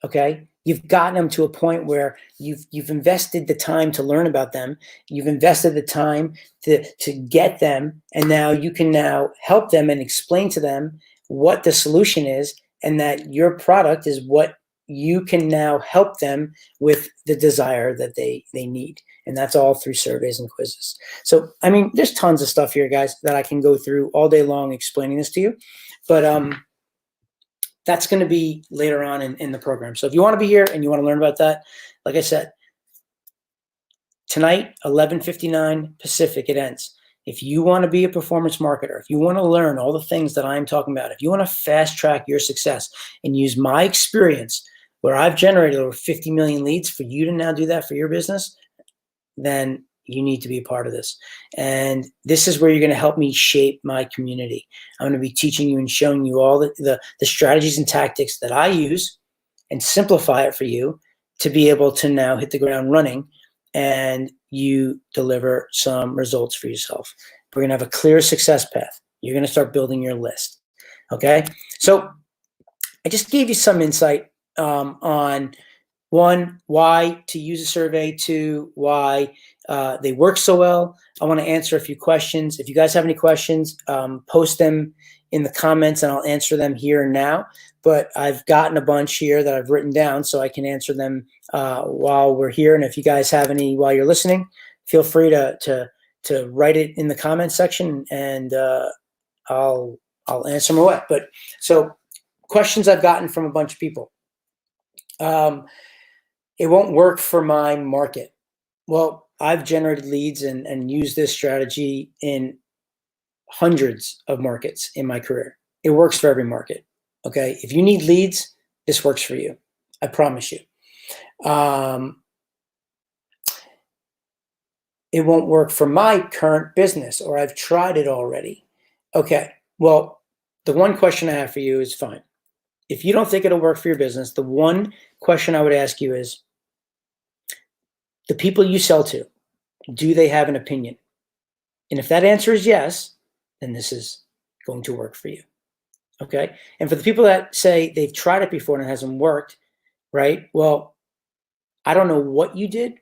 Okay, you've gotten them to a point where you've invested the time to learn about them, you've invested the time to get them, and now you can now help them and explain to them what the solution is, and that your product is what you can now help them with the desire that they need. And that's all through surveys and quizzes. So I mean, there's tons of stuff here, guys, that I can go through all day long explaining this to you, but that's going to be later on in the program. So if you want to be here and you want to learn about that, like I said, tonight, 11:59 Pacific, it ends. If you want to be a performance marketer, if you want to learn all the things that I'm talking about, if you want to fast track your success and use my experience where I've generated over 50 million leads for you to now do that for your business, then you need to be a part of this. And this is where you're going to help me shape my community. I'm going to be teaching you and showing you all the strategies and tactics that I use and simplify it for you to be able to now hit the ground running and you deliver some results for yourself. We're going to have a clear success path. You're going to start building your list. Okay. So I just gave you some insight on one, why to use a survey, two, why they work so well. I want to answer a few questions. If you guys have any questions, post them in the comments and I'll answer them here and now. But I've gotten a bunch here that I've written down so I can answer them while we're here. And if you guys have any while you're listening, feel free to write it in the comments section and I'll answer them away. But so questions I've gotten from a bunch of people. It won't work for my market. Well, I've generated leads and used this strategy in hundreds of markets in my career. It works for every market. Okay. If you need leads, this works for you. I promise you. It won't work for my current business, or I've tried it already. Okay. Well, the one question I have for you is fine. If you don't think it'll work for your business, the one question I would ask you is, the people you sell to, do they have an opinion? And if that answer is yes, then this is going to work for you. Okay. And for the people that say they've tried it before and it hasn't worked, right? Well, I don't know what you did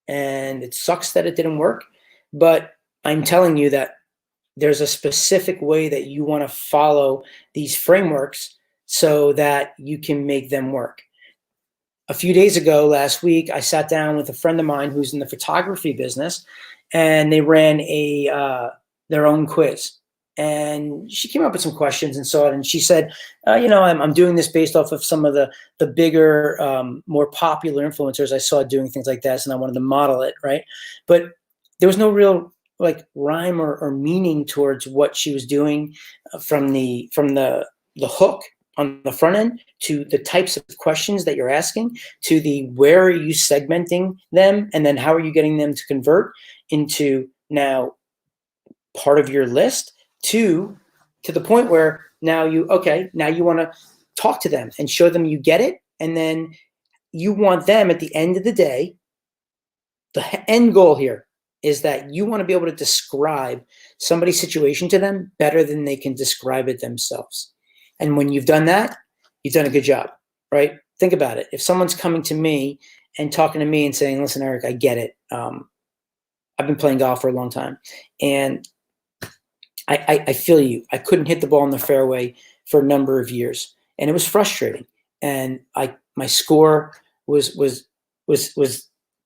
and it sucks that it didn't work, but I'm telling you that there's a specific way that you want to follow these frameworks so that you can make them work. a few days ago, last week, I sat down with a friend of mine who's in the photography business, and they ran their own quiz. And she came up with some questions and saw it, and she said, I'm doing this based off of some of the bigger, more popular influencers I saw doing things like this, and I wanted to model it, right? But there was no real like rhyme or meaning towards what she was doing from the hook on the front end to the types of questions that you're asking to the where are you segmenting them, and then how are you getting them to convert into now part of your list to the point where now you want to talk to them and show them you get it, and then you want them at the end of the day, the end goal here is that you want to be able to describe somebody's situation to them better than they can describe it themselves. And when you've done that, you've done a good job, right? Think about it. If someone's coming to me and talking to me and saying, listen, Eric, I get it. I've been playing golf for a long time, and I feel you. I couldn't hit the ball in the fairway for a number of years, and it was frustrating. And my score was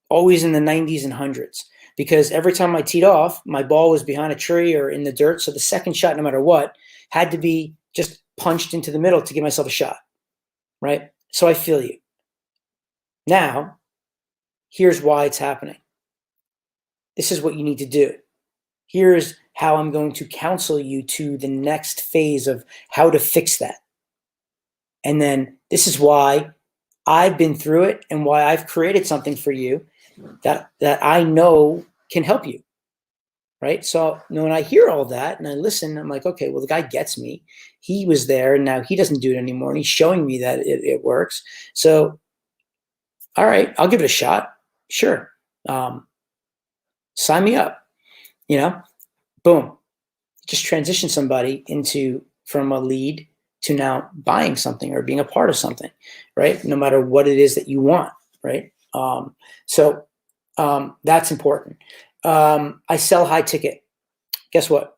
always in the 90s and hundreds, because every time I teed off, my ball was behind a tree or in the dirt. So the second shot, no matter what, had to be just punched into the middle to give myself a shot, right? So I feel you. Now, here's why it's happening. This is what you need to do. Here's how I'm going to counsel you to the next phase of how to fix that. And then this is why I've been through it and why I've created something for you that I know can help you, right? So when I hear all that and I listen, I'm like, okay, well, the guy gets me. He was there, and now he doesn't do it anymore, and he's showing me that it works. So, all right, I'll give it a shot. Sure. Sign me up, boom. Just transition somebody from a lead to now buying something or being a part of something, right? No matter what it is that you want, right? So that's important. I sell high ticket. Guess what?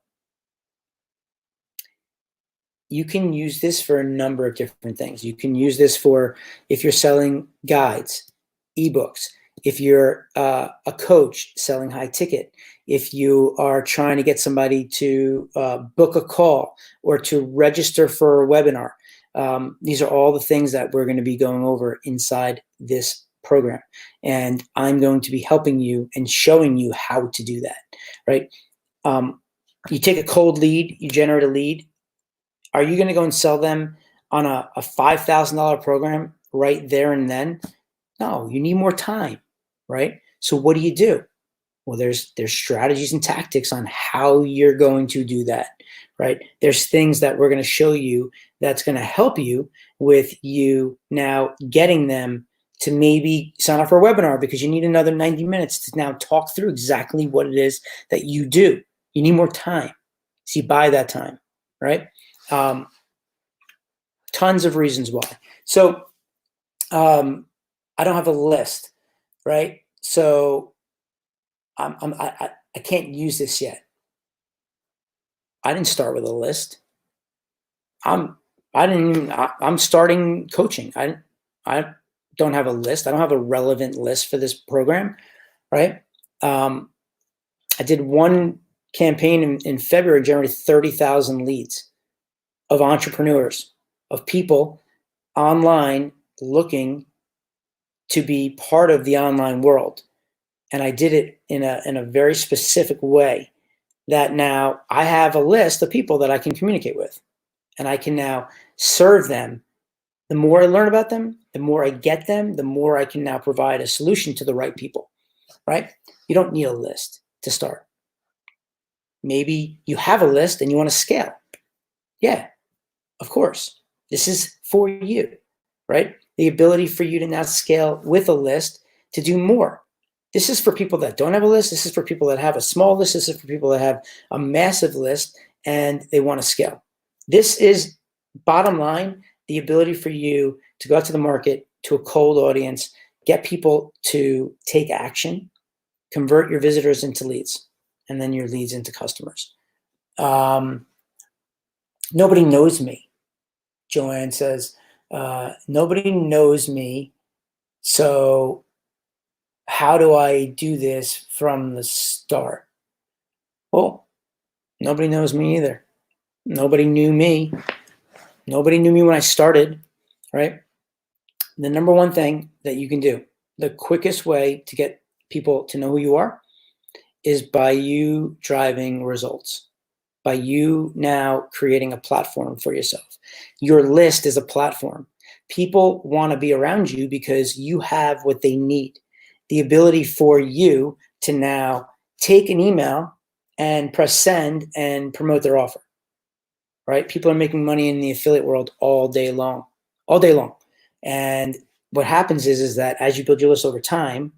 You can use this for a number of different things. You can use this for if you're selling guides, ebooks, if you're a coach selling high ticket, if you are trying to get somebody to book a call or to register for a webinar. These are all the things that we're going to be going over inside this program. And I'm going to be helping you and showing you how to do that, right? You take a cold lead, you generate a lead. Are you going to go and sell them on a $5,000 program right there and then? No, you need more time, right? So what do? Well, there's strategies and tactics on how you're going to do that, right? There's things that we're going to show you that's going to help you with you now getting them to maybe sign up for a webinar because you need another 90 minutes to now talk through exactly what it is that you do. You need more time. So you buy that time, right? Tons of reasons why. So I don't have a list, right? So I can't use this yet. I didn't start with a list. I'm starting coaching. I don't have a list. I don't have a relevant list for this program, right? I did one campaign in February, generated 30,000 leads of entrepreneurs, of people online looking to be part of the online world. And I did it in a very specific way that now I have a list of people that I can communicate with, and I can now serve them. The more I learn about them, the more I get them, the more I can now provide a solution to the right people, right? You don't need a list to start. Maybe you have a list and you want to scale. Yeah, of course. This is for you, right? The ability for you to now scale with a list to do more. This is for people that don't have a list. This is for people that have a small list. This is for people that have a massive list and they want to scale. This is, bottom line, the ability for you to go out to the market, to a cold audience, get people to take action, convert your visitors into leads, and then your leads into customers. Nobody knows me. Joanne says, nobody knows me, So how do I do this from the start? Well, nobody knows me either. Nobody knew me. Nobody knew me when I started, right? The number one thing that you can do, the quickest way to get people to know who you are, is by you driving results, by you now creating a platform for yourself. Your list is a platform. People want to be around you because you have what they need. The ability for you to now take an email and press send and promote their offer, right? People are making money in the affiliate world all day long, all day long. And what happens is that as you build your list over time,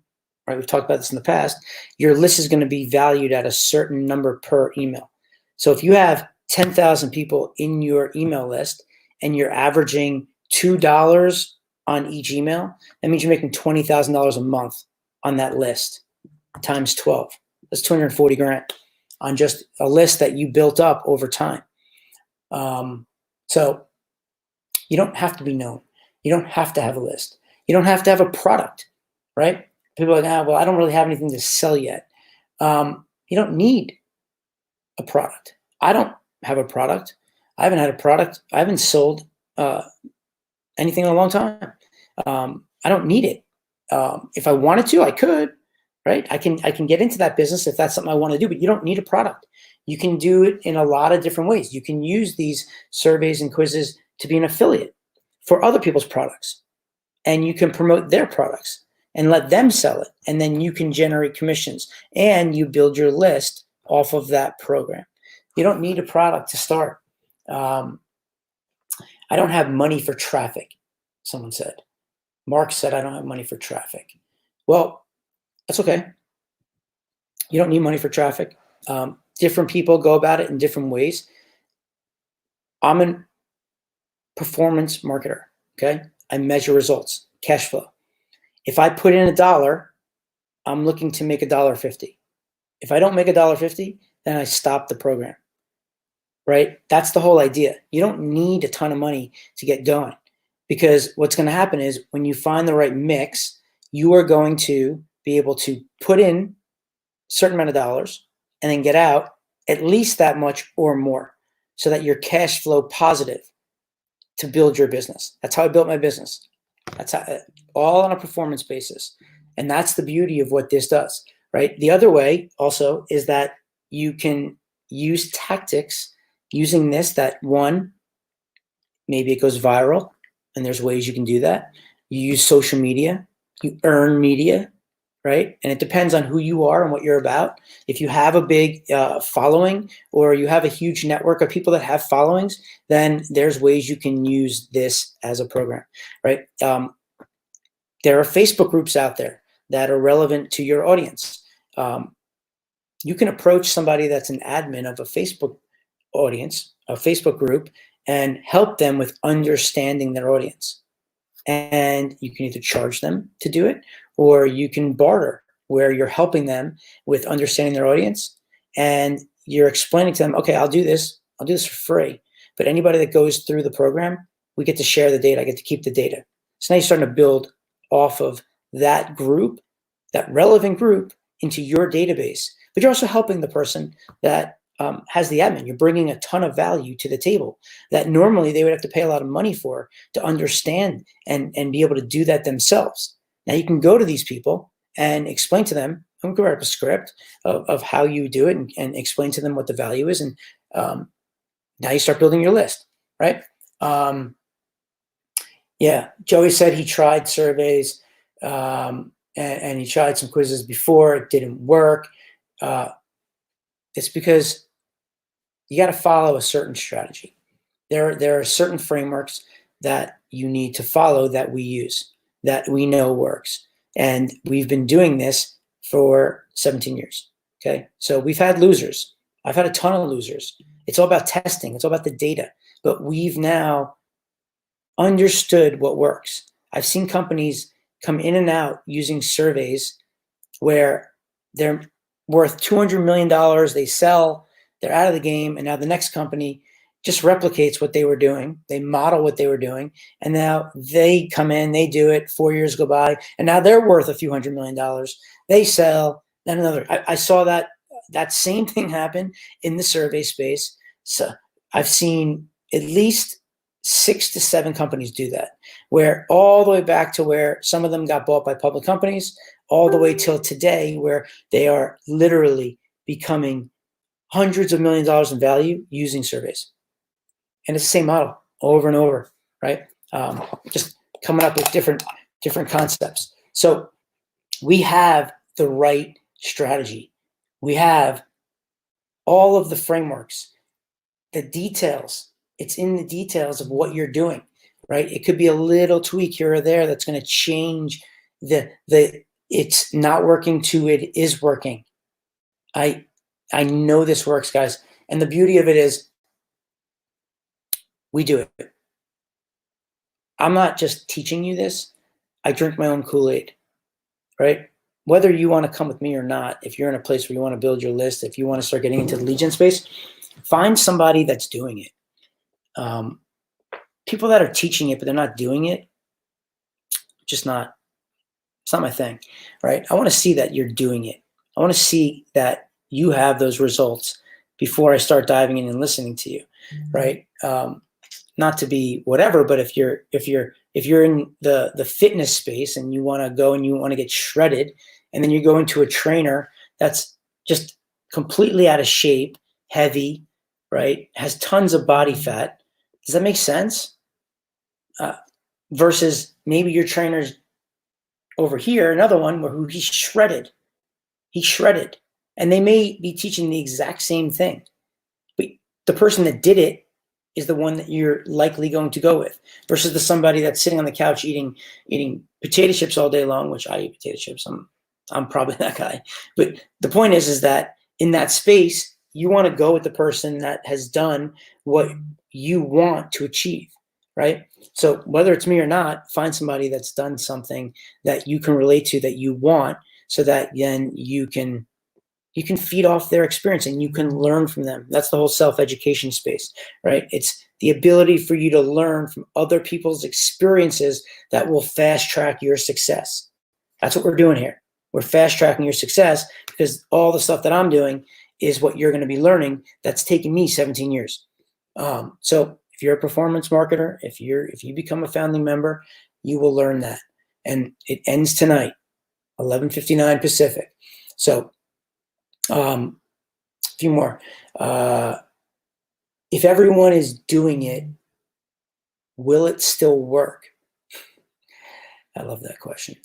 right, we've talked about this in the past, your list is going to be valued at a certain number per email. So if you have 10,000 people in your email list and you're averaging $2 on each email, that means you're making $20,000 a month on that list times 12. That's 240 grand on just a list that you built up over time. So you don't have to be known. You don't have to have a list. You don't have to have a product, right? People are like, well, I don't really have anything to sell yet. You don't need a product. I don't have a product. I haven't had a product. I haven't sold anything in a long time. I don't need it. If I wanted to, I could, right? I can get into that business if that's something I want to do, but you don't need a product. You can do it in a lot of different ways. You can use these surveys and quizzes to be an affiliate for other people's products, and you can promote their products and let them sell it. And then you can generate commissions and you build your list off of that program. You don't need a product to start. I don't have money for traffic, someone said. Mark said, I don't have money for traffic. Well, that's okay. You don't need money for traffic. Different people go about it in different ways. I'm a performance marketer, okay? I measure results, cash flow. If I put in $1, I'm looking to make $1.50. If I don't make $1.50, then I stop the program, right? That's the whole idea. You don't need a ton of money to get going, because what's going to happen is when you find the right mix, you are going to be able to put in a certain amount of dollars and then get out at least that much or more, so that you're cash flow positive to build your business. That's how I built my business. That's how, all on a performance basis. And that's the beauty of what this does, right? The other way also is that you can use tactics using this, that one, maybe it goes viral, and there's ways you can do that. You use social media, you earn media, right? And it depends on who you are and what you're about. If you have a big following, or you have a huge network of people that have followings, then there's ways you can use this as a program, right? There are Facebook groups out there that are relevant to your audience. You can approach somebody that's an admin of a Facebook audience, a Facebook group, and help them with understanding their audience. And you can either charge them to do it, or you can barter, where you're helping them with understanding their audience, and you're explaining to them, okay, I'll do this for free, but anybody that goes through the program, we get to share the data. I get to keep the data. So now you're starting to build off of that group, that relevant group, into your database. But you're also helping the person that has the admin. You're bringing a ton of value to the table that normally they would have to pay a lot of money for to understand and be able to do that themselves. Now you can go to these people and explain to them, I'm going to write up a script of how you do it, and explain to them what the value is. And now you start building your list, right? Yeah, Joey said he tried surveys and he tried some quizzes before. It didn't work. It's because you got to follow a certain strategy. There are certain frameworks that you need to follow that we use, that we know works. And we've been doing this for 17 years. Okay. So we've had losers. I've had a ton of losers. It's all about testing. It's all about the data. But we've now understood what works. I've seen companies come in and out using surveys where they're worth $200 million. They sell, they're out of the game. And now the next company just replicates what they were doing. They model what they were doing, and now they come in, they do it. 4 years go by, and now they're worth a few $100 million. They sell, then another. I saw that same thing happen in the survey space. So I've seen at least 6 to 7 companies do that, where all the way back to where some of them got bought by public companies, all the way till today, where they are literally becoming hundreds of millions of dollars in value using surveys. And it's the same model over and over, right? Just coming up with different concepts. So we have the right strategy. We have all of the frameworks, the details. It's in the details of what you're doing, right? It could be a little tweak here or there that's going to change the it's not working to it is working. I know this works, guys. And the beauty of it is we do it. I'm not just teaching you this. I drink my own Kool-Aid, right? Whether you want to come with me or not, if you're in a place where you want to build your list, if you want to start getting into the lead gen space, find somebody that's doing it. People that are teaching it, but they're not doing it, it's not my thing, right? I want to see that you're doing it. I want to see that you have those results before I start diving in and listening to you, right? Not to be whatever, but if you're in the fitness space and you want to go and you want to get shredded, and then you go into a trainer that's just completely out of shape, heavy, right? Has tons of body fat. Does that make sense? Versus maybe your trainer's over here, another one where he's shredded. He's shredded. And they may be teaching the exact same thing. But the person that did it is the one that you're likely going to go with, versus the somebody that's sitting on the couch eating potato chips all day long, which I eat potato chips. I'm probably that guy. But the point is that in that space, you want to go with the person that has done what you want to achieve, right? So whether it's me or not, find somebody that's done something that you can relate to, that you want, so that then you can feed off their experience and you can learn from them. That's the whole self-education space, right? It's the ability for you to learn from other people's experiences that will fast track your success. That's what we're doing here. We're fast tracking your success, because all the stuff that I'm doing is what you're going to be learning. That's taken me 17 years. So if you're a performance marketer, if you become a founding member, you will learn that. And it ends tonight, 11:59 Pacific. So a few more. If everyone is doing it, will it still work? I love that question.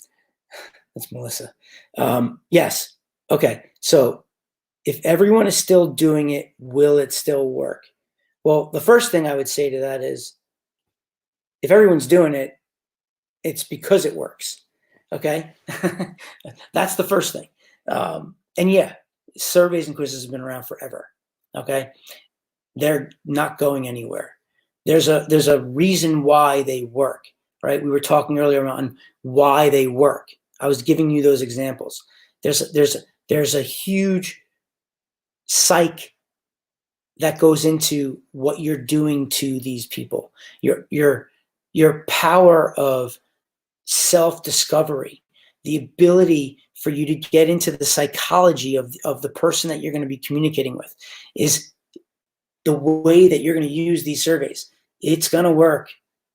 That's Melissa. Yes. Okay. So if everyone is still doing it, will it still work? Well, the first thing I would say to that is, if everyone's doing it, it's because it works. Okay. That's the first thing. And yeah, surveys and quizzes have been around forever. Okay. They're not going anywhere. There's a reason why they work, right? We were talking earlier on why they work. I was giving you those examples. There's a huge psych that goes into what you're doing to these people. Your power of self-discovery, the ability for you to get into the psychology of the person that you're going to be communicating with, is the way that you're going to use these surveys. It's going to work.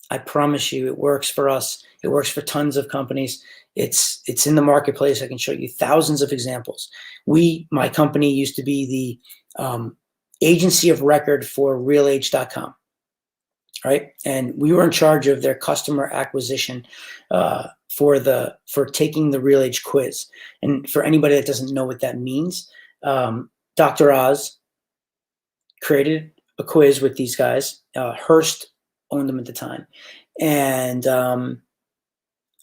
I promise you, it works for us. It works for tons of companies. It's in the marketplace. I can show you thousands of examples. My company used to be the agency of record for realage.com, right? And we were in charge of their customer acquisition for taking the Real Age quiz. And for anybody that doesn't know what that means, Dr. Oz created a quiz with these guys. Hearst owned them at the time. And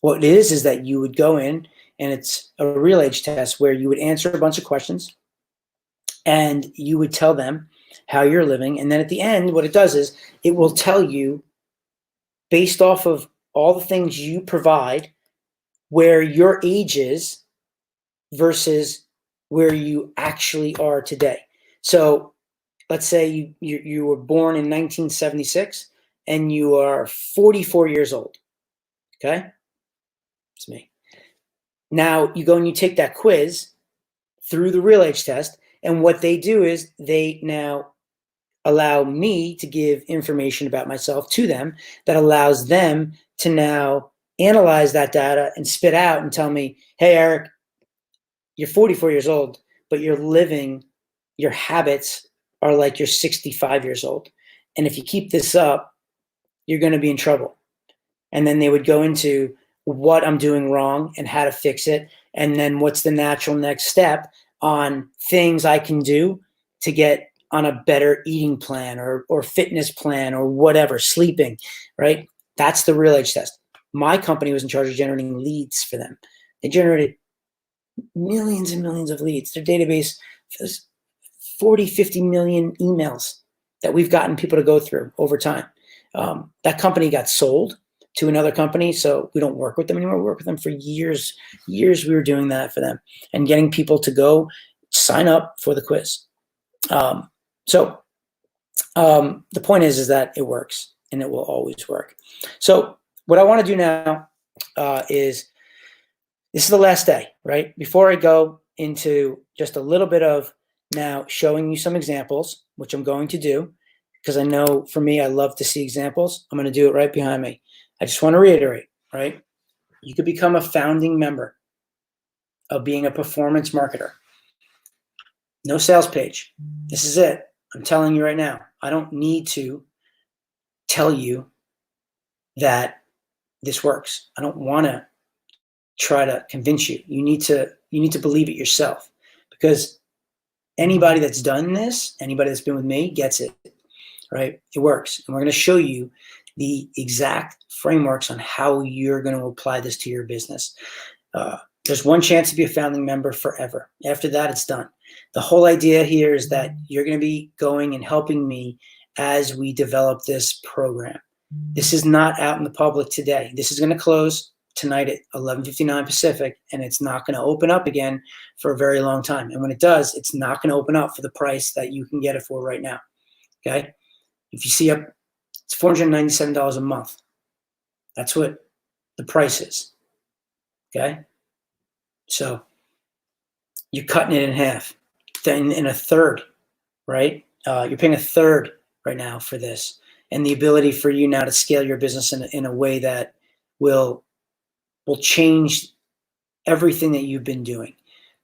what it is that you would go in, and it's a Real Age test where you would answer a bunch of questions and you would tell them how you're living. And then at the end, what it does is it will tell you, based off of all the things you provide, where your age is versus where you actually are today. So let's say you were born in 1976 and you are 44 years old. Okay, it's me. Now you go and you take that quiz through the real age test, and what they do is they now allow me to give information about myself to them that allows them to now analyze that data and spit out and tell me, hey, Eric, you're 44 years old, but you're living, your habits are like you're 65 years old. And if you keep this up, you're going to be in trouble. And then they would go into what I'm doing wrong and how to fix it. And then what's the natural next step on things I can do to get on a better eating plan or fitness plan or whatever, sleeping, right? That's the real age test. My company was in charge of generating leads for them. They generated millions and millions of leads. Their database has 40, 50 million emails that we've gotten people to go through over time. That company got sold to another company, so we don't work with them anymore. We work with them for years. Years we were doing that for them and getting people to go sign up for the quiz. So the point is that it works and it will always work. So what I want to do now is, this is the last day, right? Before I go into just a little bit of now showing you some examples, which I'm going to do, because I know for me, I love to see examples. I'm going to do it right behind me. I just want to reiterate, right? You could become a founding member of being a performance marketer. No sales page. This is it. I'm telling you right now. I don't need to tell you that this works. I don't want to try to convince you. You need to believe it yourself, because anybody that's done this, anybody that's been with me gets it, right? It works. And we're going to show you the exact frameworks on how you're going to apply this to your business. There's one chance to be a founding member forever. After that, it's done. The whole idea here is that you're going to be going and helping me as we develop this program. This is not out in the public today. This is going to close tonight at 11:59 Pacific, and it's not going to open up again for a very long time. And when it does, it's not going to open up for the price that you can get it for right now. Okay? If you see up, it's $497 a month. That's what the price is. Okay? So you're cutting it in half, then in a third, right? You're paying a third right now for this, and the ability for you now to scale your business in a way that will change everything that you've been doing.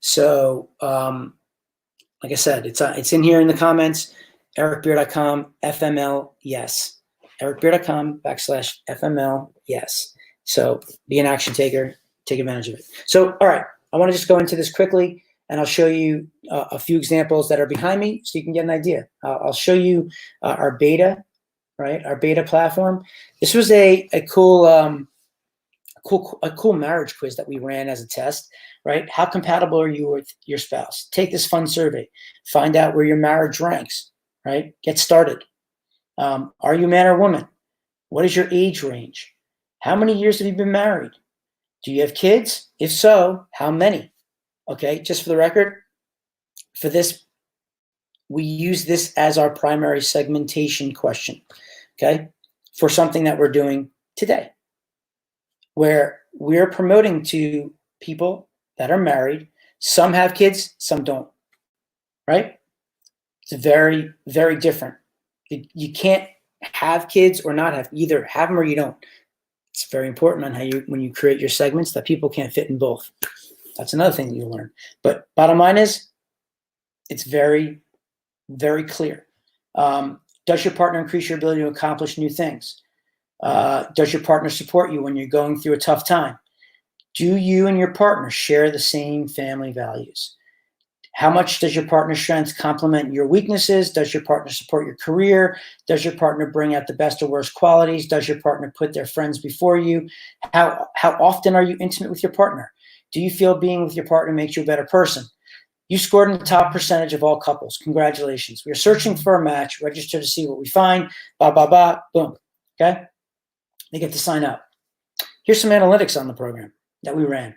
So, like I said, it's in here in the comments. EricBeer.com FML yes. EricBeer.com/FML yes. So be an action taker. Take advantage of it. So, all right, I want to just go into this quickly, and I'll show you a few examples that are behind me so you can get an idea. I'll show you our beta, right? Our beta platform. This was a cool marriage quiz that we ran as a test, right? How compatible are you with your spouse? Take this fun survey. Find out where your marriage ranks, right? Get started. Are you a man or woman? What is your age range? How many years have you been married? Do you have kids? If so, how many? Okay, just for the record, for this, we use this as our primary segmentation question, okay, for something that we're doing today, where we're promoting to people that are married. Some have kids, some don't, right? It's very, very different. You can't have kids or not have, either have them or you don't. It's very important on how when you create your segments, that people can't fit in both. That's another thing that you learn. But bottom line is, it's very, very clear. Does your partner increase your ability to accomplish new things? Does your partner support you when you're going through a tough time? Do you and your partner share the same family values? How much does your partner's strengths complement your weaknesses? Does your partner support your career? Does your partner bring out the best or worst qualities? Does your partner put their friends before you? How often are you intimate with your partner? Do you feel being with your partner makes you a better person? You scored in the top percentage of all couples. Congratulations. We are searching for a match. Register to see what we find. Ba, ba, ba, boom. Okay? They get to sign up. Here's some analytics on the program that we ran.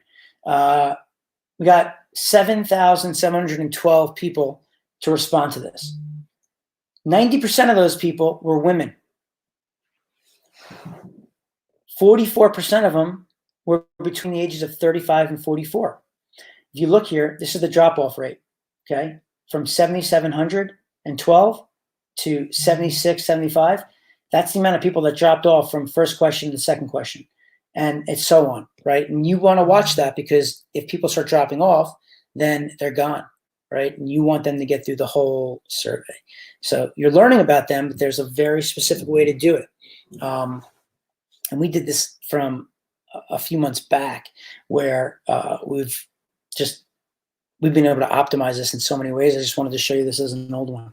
We got 7,712 people to respond to this. 90% of those people were women. 44% of them were between the ages of 35 and 44. If you look here, this is the drop-off rate, okay? From 7,712 to 76, 75. That's the amount of people that dropped off from first question to second question. And it's so on, right? And you want to watch that, because if people start dropping off, then they're gone, right? And you want them to get through the whole survey. So you're learning about them, but there's a very specific way to do it. And we did this from a few months back, where we've been able to optimize this in so many ways. I just wanted to show you this as an old one,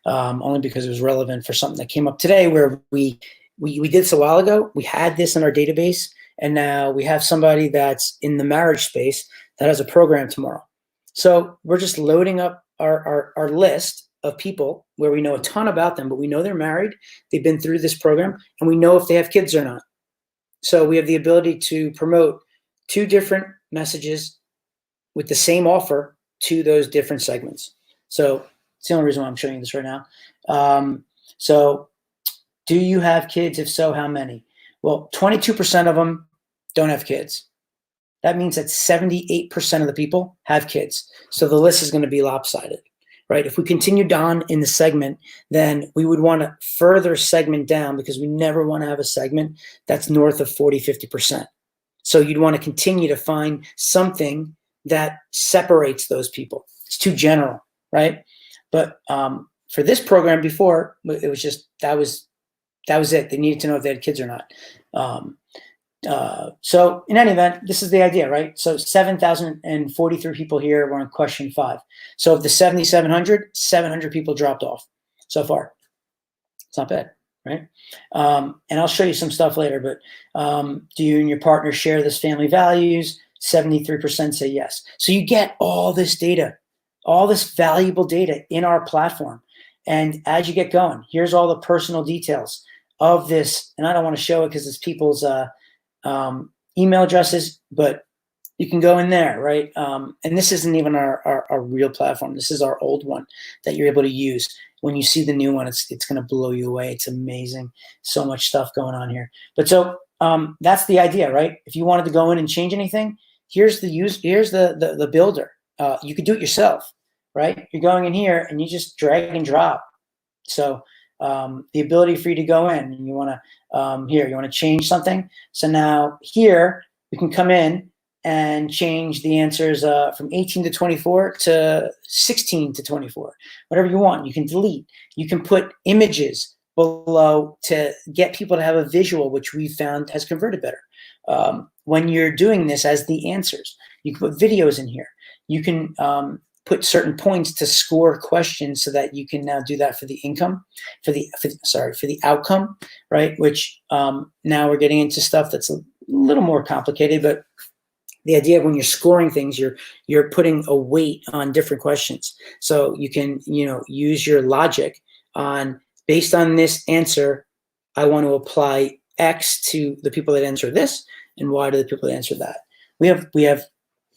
only because it was relevant for something that came up today, where we did this a while ago. We had this in our database, and now we have somebody that's in the marriage space that has a program tomorrow. So we're just loading up our list of people where we know a ton about them, but we know they're married, they've been through this program, and we know if they have kids or not. So we have the ability to promote 2 different messages with the same offer to those different segments. So it's the only reason why I'm showing you this right now. So do you have kids? If so, how many? Well, 22% of them don't have kids. That means that 78% of the people have kids. So the list is going to be lopsided, right? If we continued on in the segment, then we would want to further segment down, because we never want to have a segment that's north of 40, 50%. So you'd want to continue to find something that separates those people. It's too general, right? But for this program before, it was just, that was it. They needed to know if they had kids or not. So in any event, this is the idea, right? So 7,043 people here were on question 5. So of the 7,700, 700 people dropped off so far. It's not bad, right? And I'll show you some stuff later, but do you and your partner share this family values? 73% say yes. So you get all this data, all this valuable data in our platform. And as you get going, here's all the personal details of this. And I don't want to show it because it's people's email addresses, but you can go in there, right? And this isn't even our real platform. This is our old one that you're able to use. When you see the new one, it's going to blow you away. It's amazing. So much stuff going on here. But so that's the idea, right? If you wanted to go in and change anything, here's the builder. You could do it yourself, right? You're going in here and you just drag and drop. So the ability for you to go in, and you want to change something. So now here we can come in and change the answers from 18 to 24 to 16 to 24, whatever you want. You can delete. You can put images below to get people to have a visual, which we found has converted better. When you're doing this as the answers, you can put videos in here. You can put certain points to score questions, so that you can now do that for the income, for the outcome, right? Which now we're getting into stuff that's a little more complicated, but the idea of when you're scoring things, you're putting a weight on different questions. So you can, use your logic on, based on this answer, I want to apply X to the people that answer this, and Y to the people that answer that. We have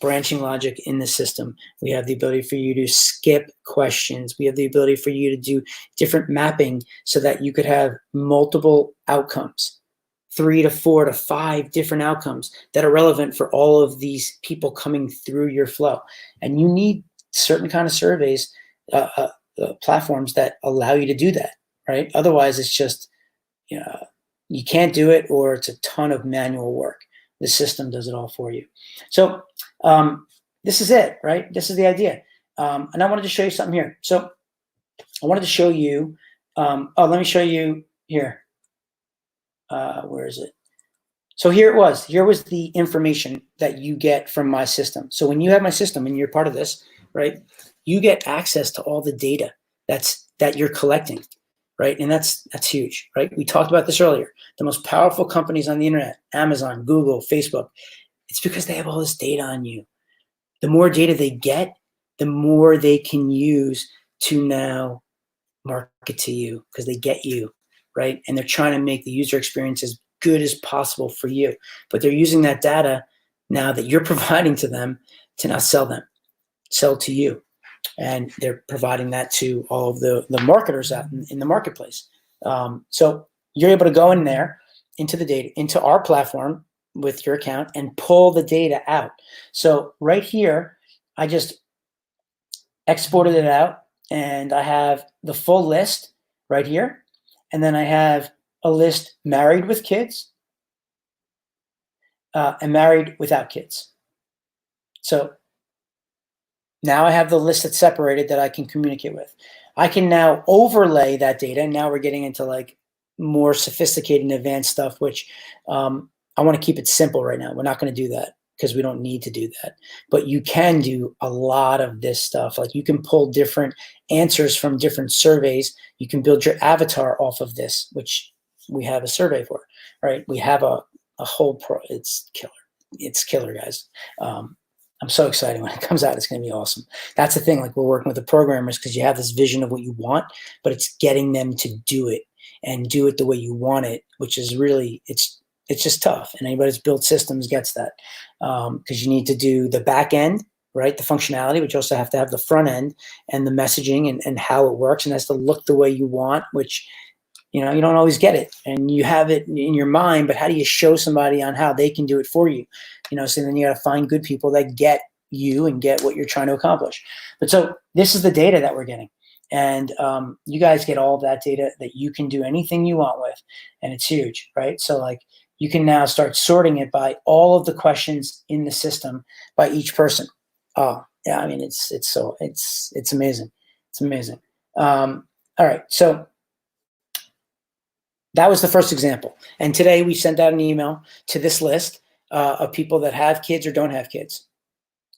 branching logic in the system. We have the ability for you to skip questions. We have the ability for you to do different mapping, so that you could have multiple outcomes, 3 to 4 to 5 different outcomes that are relevant for all of these people coming through your flow. And you need certain kind of surveys, platforms that allow you to do that, right? Otherwise, it's just, you can't do it, or it's a ton of manual work. The system does it all for you. So this is it, right? This is the idea. And I wanted to show you something here. So I wanted to show you, let me show you here. Where is it? So here it was. Here was the information that you get from my system. So when you have my system and you're part of this, right, you get access to all the data that you're collecting, right? And that's huge, right? We talked about this earlier. The most powerful companies on the internet, Amazon, Google, Facebook, it's because they have all this data on you. The more data they get, the more they can use to now market to you, because they get you, right? And they're trying to make the user experience as good as possible for you. But they're using that data now that you're providing to them to now sell to you. and they're providing that to all of the marketers out in the marketplace. So you're able to go in there into the data, into our platform with your account and pull the data out. So right here, I just exported it out and I have the full list right here. And then I have a list married with kids and married without kids. So now I have the list that's separated that I can communicate with. I can now overlay that data. And now we're getting into like more sophisticated and advanced stuff, which I want to keep it simple right now. We're not going to do that because we don't need to do that. But you can do a lot of this stuff. Like you can pull different answers from different surveys. You can build your avatar off of this, which we have a survey for, right? We have a whole it's killer. It's killer, guys. I'm so excited when it comes out. It's going to be awesome. That's the thing. Like we're working with the programmers because you have this vision of what you want, but it's getting them to do it and do it the way you want it, which is really, it's just tough. And anybody that's built systems gets that because you need to do the back end, right? The functionality, but you also have to have the front end and the messaging and how it works. And it has to look the way you want, which, you know, you don't always get it and you have it in your mind, but how do you show somebody on how they can do it for you? You know, so then you got to find good people that get you and get what you're trying to accomplish. But so this is the data that we're getting. And you guys get all of that data that you can do anything you want with. And it's huge, right? So like you can now start sorting it by all of the questions in the system by each person. Oh, yeah, I mean, it's amazing. It's amazing. All right, so that was the first example. And today we sent out an email to this list of people that have kids or don't have kids.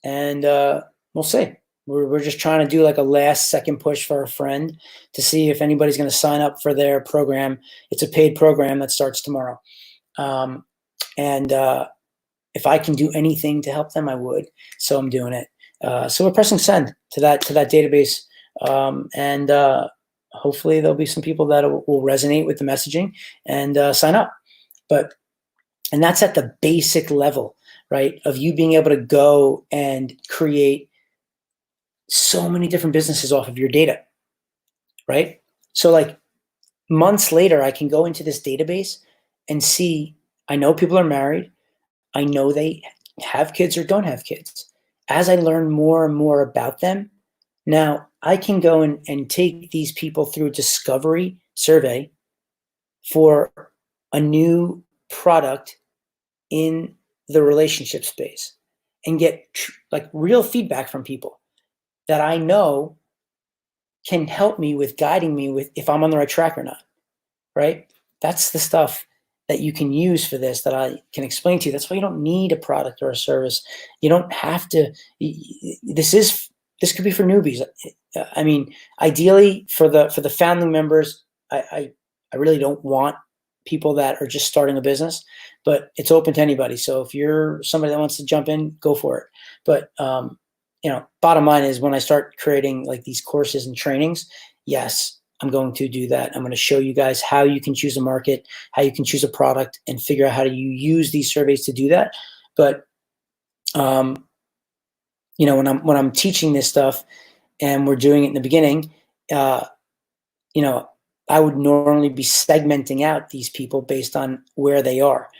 And we'll see. We're just trying to do like a last second push for a friend to see if anybody's going to sign up for their program. It's a paid program that starts tomorrow. And if I can do anything to help them, I would. So I'm doing it. So we're pressing send to that database. And hopefully there'll be some people that will resonate with the messaging and sign up. And that's at the basic level, right? Of you being able to go and create so many different businesses off of your data, right? So like months later, I can go into this database and see, I know people are married. I know they have kids or don't have kids. As I learn more and more about them, now I can go and take these people through a discovery survey for a new product in the relationship space and get like real feedback from people that I know can help me with guiding me with if I'm on the right track or not, right? That's the stuff that you can use for this that I can explain to you. That's why you don't need a product or a service. You don't have to, this could be for newbies. I mean, ideally for the founding members, I really don't want people that are just starting a business, but it's open to anybody. So if you're somebody that wants to jump in, go for it. But, you know, bottom line is when I start creating like these courses and trainings, yes, I'm going to do that. I'm going to show you guys how you can choose a market, how you can choose a product and figure out how do you use these surveys to do that. But, you know, when I'm teaching this stuff and we're doing it in the beginning, you know, I would normally be segmenting out these people based on where they are.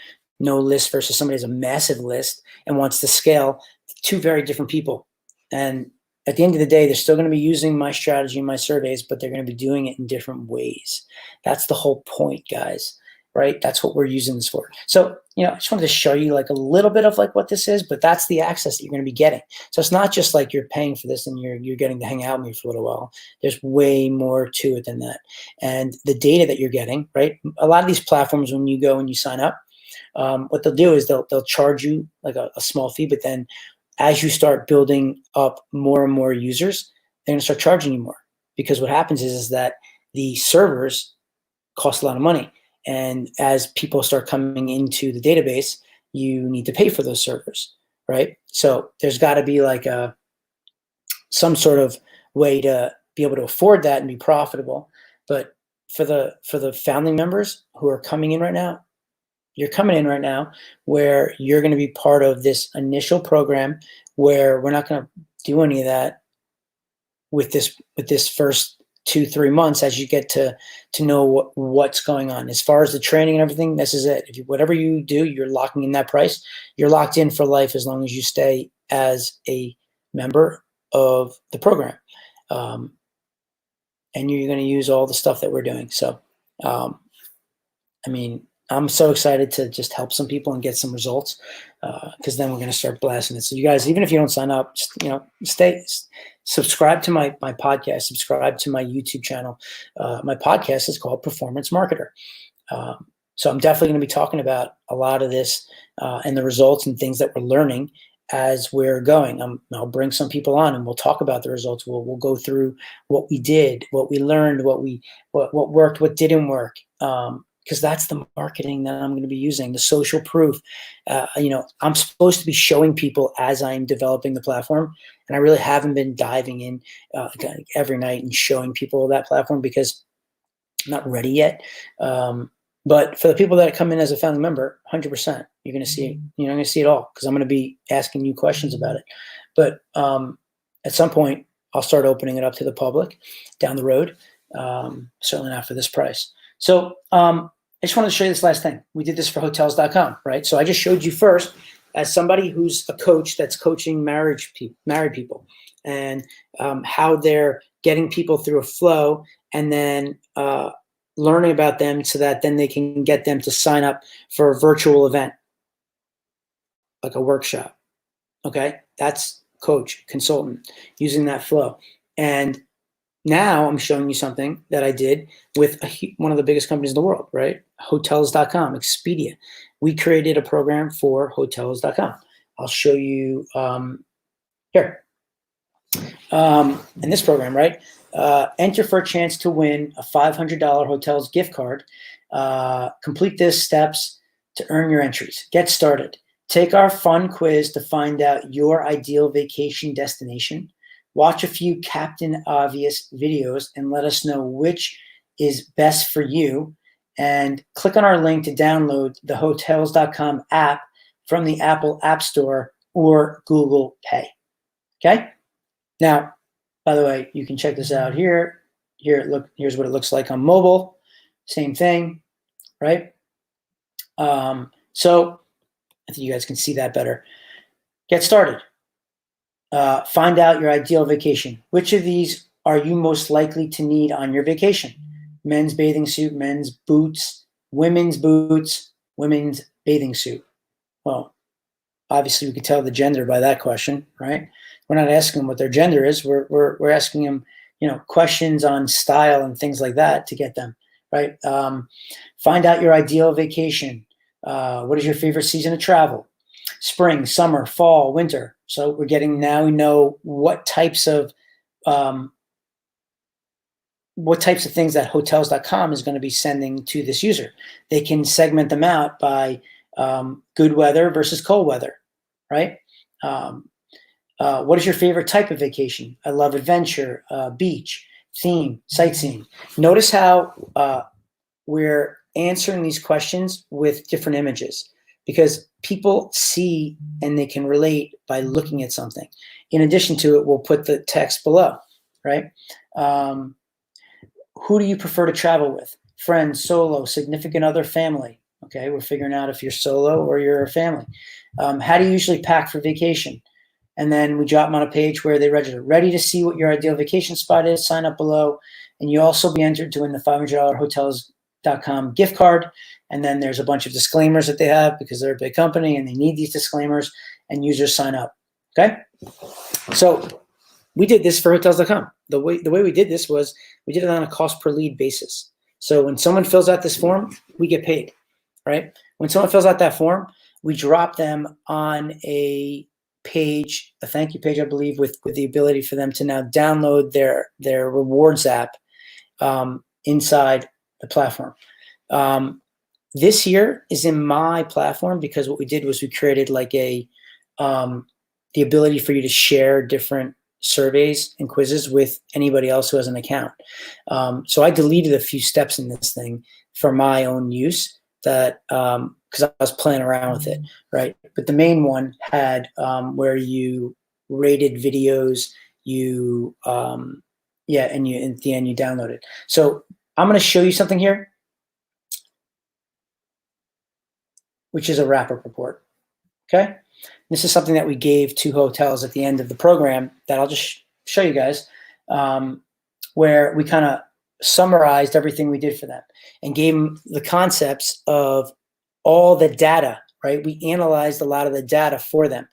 No list versus somebody has a massive list and wants to scale. Two very different people. And at the end of the day, they're still going to be using my strategy and my surveys, but they're going to be doing it in different ways. That's the whole point, guys, right? That's what we're using this for. So, you know, I just wanted to show you like a little bit of like what this is, but that's the access that you're going to be getting. So it's not just like you're paying for this and you're getting to hang out with me for a little while. There's way more to it than that. And the data that you're getting, right? A lot of these platforms, when you go and you sign up, what they'll do is they'll charge you like a small fee, but then as you start building up more and more users, they're going to start charging you more because what happens is that the servers cost a lot of money. And as people start coming into the database, you need to pay for those servers, right? So there's got to be like some sort of way to be able to afford that and be profitable. But for the founding members who are coming in right now, you're coming in right now where you're going to be part of this initial program where we're not going to do any of that with this first 2-3 months as you get to know what's going on. As far as the training and everything, this is it. Whatever you do, you're locking in that price. You're locked in for life as long as you stay as a member of the program. And you're going to use all the stuff that we're doing. So, I mean, I'm so excited to just help some people and get some results, because then we're going to start blasting it. So you guys, even if you don't sign up, just, subscribe to my podcast, subscribe to my YouTube channel. My podcast is called Performance Marketer. So I'm definitely going to be talking about a lot of this and the results and things that we're learning as we're going. I'll bring some people on and we'll talk about the results. We'll go through what we did, what we learned, what worked, what didn't work. Because that's the marketing that I'm going to be using, the social proof. I'm supposed to be showing people as I'm developing the platform, and I really haven't been diving in every night and showing people that platform because I'm not ready yet. But for the people that come in as a founding member, 100%, you're going to see, I'm going to see it all because I'm going to be asking you questions about it. But at some point, I'll start opening it up to the public down the road, certainly not for this price. So I just wanted to show you this last thing. We did this for hotels.com, right? So I just showed you first as somebody who's a coach that's coaching married people and how they're getting people through a flow and then learning about them so that then they can get them to sign up for a virtual event, like a workshop. Okay, that's coach, consultant, using that flow. And now I'm showing you something that I did with one of the biggest companies in the world, right? Hotels.com, Expedia. We created a program for Hotels.com. I'll show you here. In this program, right? Enter for a chance to win a $500 Hotels gift card. Complete these steps to earn your entries. Get started. Take our fun quiz to find out your ideal vacation destination. Watch a few Captain Obvious videos and let us know which is best for you. And click on our link to download the Hotels.com app from the Apple App Store or Google Pay. Okay? Now, by the way, you can check this out here. Here's what it looks like on mobile. Same thing, right? So I think you guys can see that better. Get started. Find out your ideal vacation. Which of these are you most likely to need on your vacation? Men's bathing suit, men's boots, women's bathing suit. Well, obviously we could tell the gender by that question, right? We're not asking them what their gender is. We're asking them, questions on style and things like that to get them, right? Find out your ideal vacation. What is your favorite season to travel? Spring, summer, fall, winter. So we know what types of things that hotels.com is going to be sending to this user. They can segment them out by good weather versus cold weather, right? What is your favorite type of vacation? I love adventure, beach, theme, sightseeing. Notice how we're answering these questions with different images because people see and they can relate by looking at something. In addition to it, we'll put the text below, right? Who do you prefer to travel with? Friends, solo, significant other, family. Okay, we're figuring out if you're solo or you're a family. How do you usually pack for vacation? And then we drop them on a page where they register. Ready to see what your ideal vacation spot is? Sign up below. And you also be entered to win the $500 Hotels.com gift card. And then there's a bunch of disclaimers that they have because they're a big company and they need these disclaimers and users sign up. Okay? So we did this for Hotels.com. The way we did this was we did it on a cost per lead basis. So when someone fills out this form, we get paid, right? When someone fills out that form, we drop them on a page, a thank you page, I believe, with the ability for them to now download their rewards app inside the platform. This year is in my platform because what we did was we created like the ability for you to share different surveys and quizzes with anybody else who has an account. So I deleted a few steps in this thing for my own use that because I was playing around with it, right? But the main one had where you rated videos, you Yeah, and you at the end you download it. So I'm going to show you something here, which is a wrap-up report. Okay, this is something that we gave to hotels at the end of the program that I'll just show you guys, where we kind of summarized everything we did for them and gave them the concepts of all the data, right? We analyzed a lot of the data for them.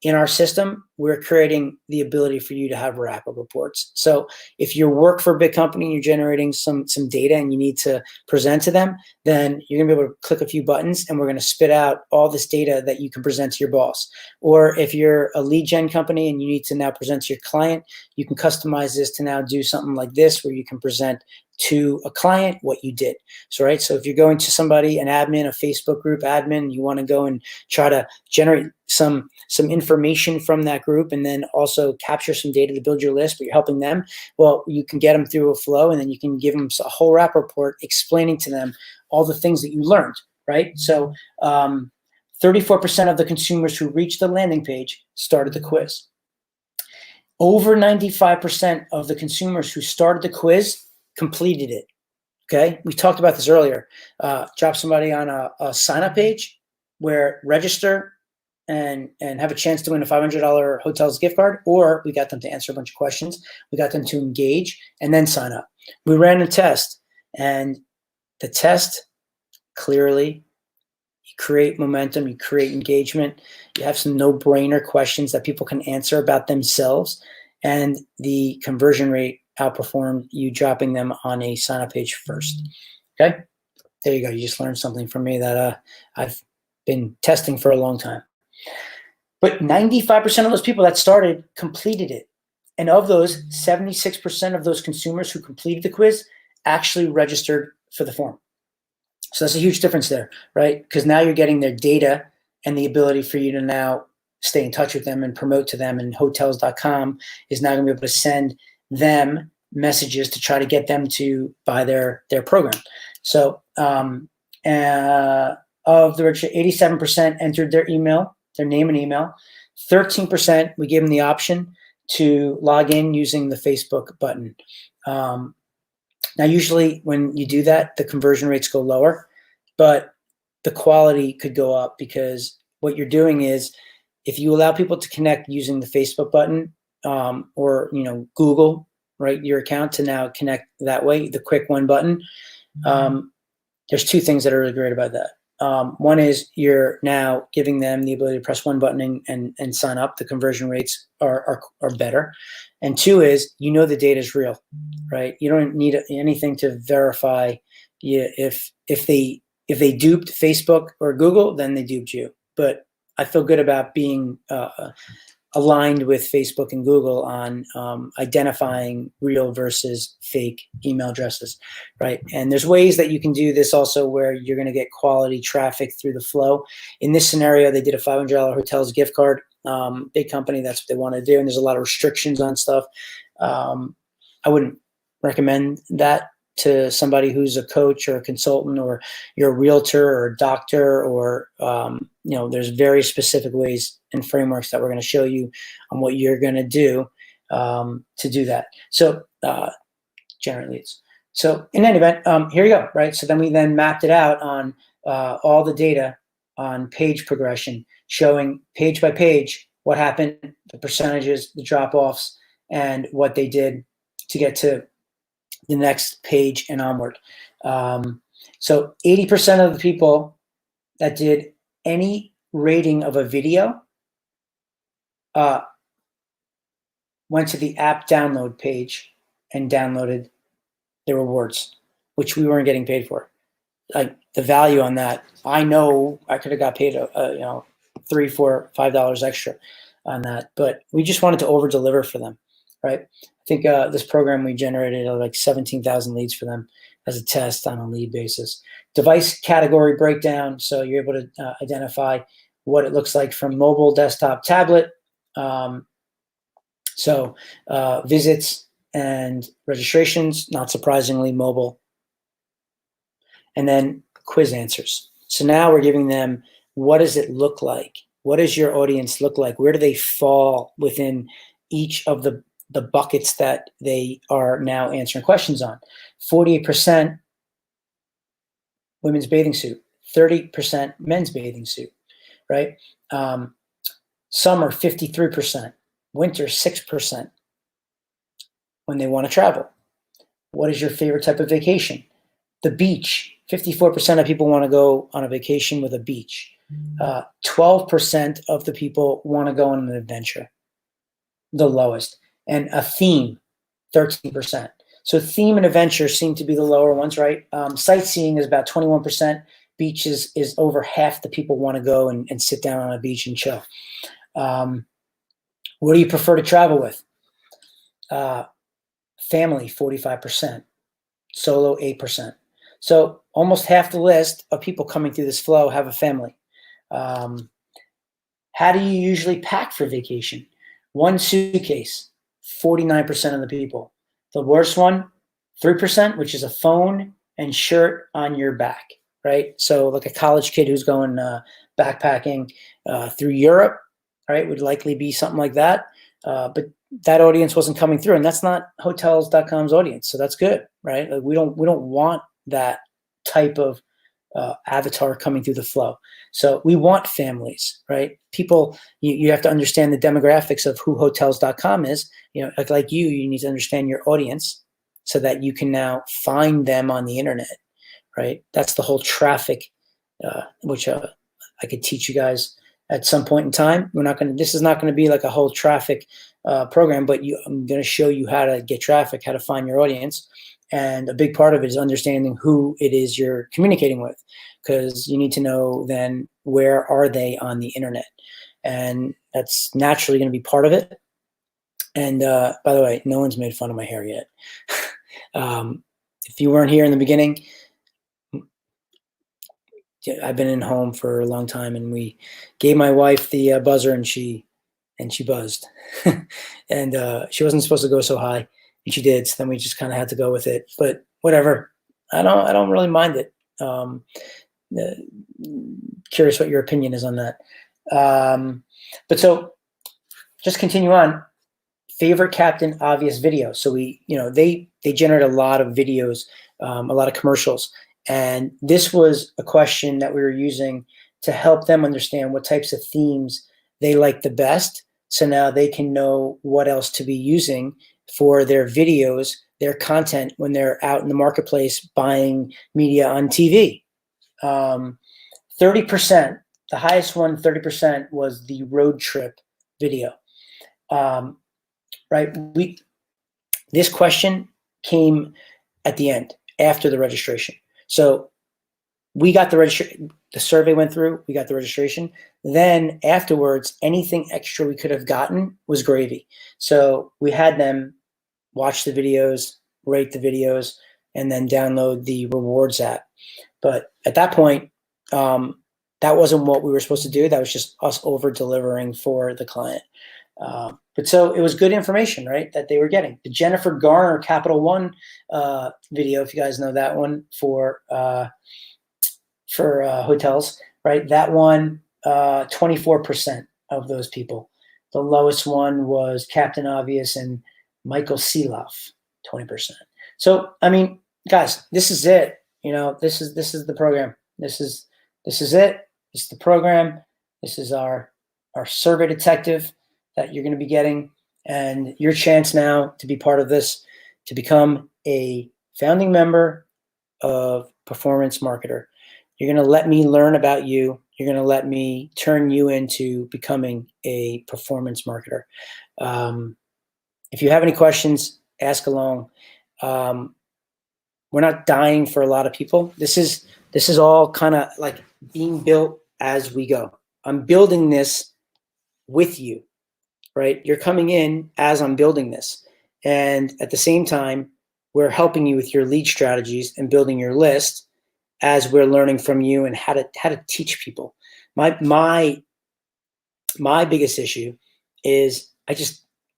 In our system, we're creating the ability for you to have wrap-up reports. So if you work for a big company and you're generating some data and you need to present to them, then you're gonna be able to click a few buttons and we're gonna spit out all this data that you can present to your boss. Or if you're a lead gen company and you need to now present to your client, you can customize this to now do something like this where you can present to a client what you did. So, right, so if you're going to somebody, an admin, a Facebook group admin, you want to go and try to generate some information from that group and then also capture some data to build your list, but you're helping them, well, you can get them through a flow and then you can give them a whole wrap report explaining to them all the things that you learned, right? So 34% of the consumers who reached the landing page started the quiz. Over 95% of the consumers who started the quiz completed it. Okay, we talked about this earlier. Drop somebody on a sign-up page where register and have a chance to win a $500 hotels gift card, or we got them to answer a bunch of questions. We got them to engage and then sign up. We ran a test, and the test clearly, you create momentum, you create engagement, you have some no-brainer questions that people can answer about themselves, and the conversion rate outperformed you dropping them on a sign-up page first. Okay, there you go. You just learned something from me that I've been testing for a long time. But 95% of those people that started completed it. And of those, 76% of those consumers who completed the quiz actually registered for the form. So that's a huge difference there, right? Because now you're getting their data and the ability for you to now stay in touch with them and promote to them. And hotels.com is now going to be able to send them messages to try to get them to buy their program. So of the registered, 87% entered their email, their name and email. 13%, we gave them the option to log in using the Facebook button. Now, usually when you do that, the conversion rates go lower, but the quality could go up because what you're doing is if you allow people to connect using the Facebook button or Google, right, your account to now connect that way, the quick one button, there's two things that are really great about that. One is you're now giving them the ability to press one button and sign up. The conversion rates are better. And two is, the data is real, right? You don't need anything to verify if they duped Facebook or Google, then they duped you. But I feel good about being aligned with Facebook and Google on identifying real versus fake email addresses, right? And there's ways that you can do this also where you're going to get quality traffic through the flow. In this scenario, they did a $500 hotels gift card. Big company, that's what they want to do. And there's a lot of restrictions on stuff. I wouldn't recommend that to somebody who's a coach or a consultant, or you're a realtor or a doctor, or there's very specific ways and frameworks that we're going to show you on what you're going to do to do that. So generate leads. So in any event, here you go, right? So then we mapped it out on all the data on page progression, showing page by page what happened, the percentages, the drop-offs, and what they did to get to the next page and onward. So 80% of the people that did any rating of a video went to the app download page and downloaded the rewards, which we weren't getting paid for. Like the value on that, I know I could have got paid $3, $4, $5 extra on that, but we just wanted to over deliver for them, right? I think this program we generated like 17,000 leads for them as a test on a lead basis. Device category breakdown, so you're able to identify what it looks like from mobile, desktop, tablet. So visits and registrations, not surprisingly, mobile. And then quiz answers. So now we're giving them, what does it look like? What does your audience look like? Where do they fall within each of the the buckets that they are now answering questions on. 48% women's bathing suit, 30% men's bathing suit, right? Summer, 53%, winter, 6% when they want to travel. What is your favorite type of vacation? The beach, 54% of people want to go on a vacation with a beach. 12% of the people want to go on an adventure, the lowest. And a theme, 13%. So theme and adventure seem to be the lower ones, right? Sightseeing is about 21%. Beaches is over half the people want to go and sit down on a beach and chill. What do you prefer to travel with? Family, 45%. Solo, 8%. So almost half the list of people coming through this flow have a family. How do you usually pack for vacation? One suitcase, 49% of the people. The worst one, 3%, which is a phone and shirt on your back, right? So like a college kid who's going backpacking through Europe, right, would likely be something like that. But that audience wasn't coming through, and that's not Hotels.com's audience. So that's good, right? Like we don't want that type of avatar coming through the flow. So we want families, right? People, you have to understand the demographics of who Hotels.com is. You know, like you need to understand your audience so that you can now find them on the internet, right? That's the whole traffic, which I could teach you guys at some point in time. This is not going to be like a whole traffic program, but I'm going to show you how to get traffic, how to find your audience. And a big part of it is understanding who it is you're communicating with, because you need to know then where are they on the internet. And that's naturally going to be part of it. And by the way, no one's made fun of my hair yet. If you weren't here in the beginning, I've been in home for a long time, and we gave my wife the buzzer, and she buzzed. And she wasn't supposed to go so high, and she did. So then we just kind of had to go with it. But whatever, I don't really mind it. Curious what your opinion is on that. But so just continue on. Favorite Captain Obvious video. So they generate a lot of videos, a lot of commercials. And this was a question that we were using to help them understand what types of themes they like the best. So now they can know what else to be using for their videos, their content when they're out in the marketplace buying media on TV. 30%, the highest one, 30% was the road trip video. Right? This question came at the end, after the registration. So we got the registration, the survey went through, we got the registration. Then afterwards, anything extra we could have gotten was gravy. So we had them watch the videos, rate the videos, and then download the rewards app. But at that point, that wasn't what we were supposed to do. That was just us over delivering for the client. But so it was good information, right, that they were getting. The Jennifer Garner Capital One video, if you guys know that one, for hotels, right? That one, 24% of those people. The lowest one was Captain Obvious and Michael Seeloff, 20%. So I mean, guys, this is it. This is the program. This is it. This is the program. This is our survey detective that you're going to be getting, and your chance now to be part of this, to become a founding member of Performance Marketer. You're going to let me learn about you. You're going to let me turn you into becoming a performance marketer. If you have any questions, ask along. We're not dying for a lot of people. This is all kind of like being built as we go. I'm building this with you. Right? You're coming in as I'm building this. And at the same time, we're helping you with your lead strategies and building your list as we're learning from you and how to teach people. My biggest issue is I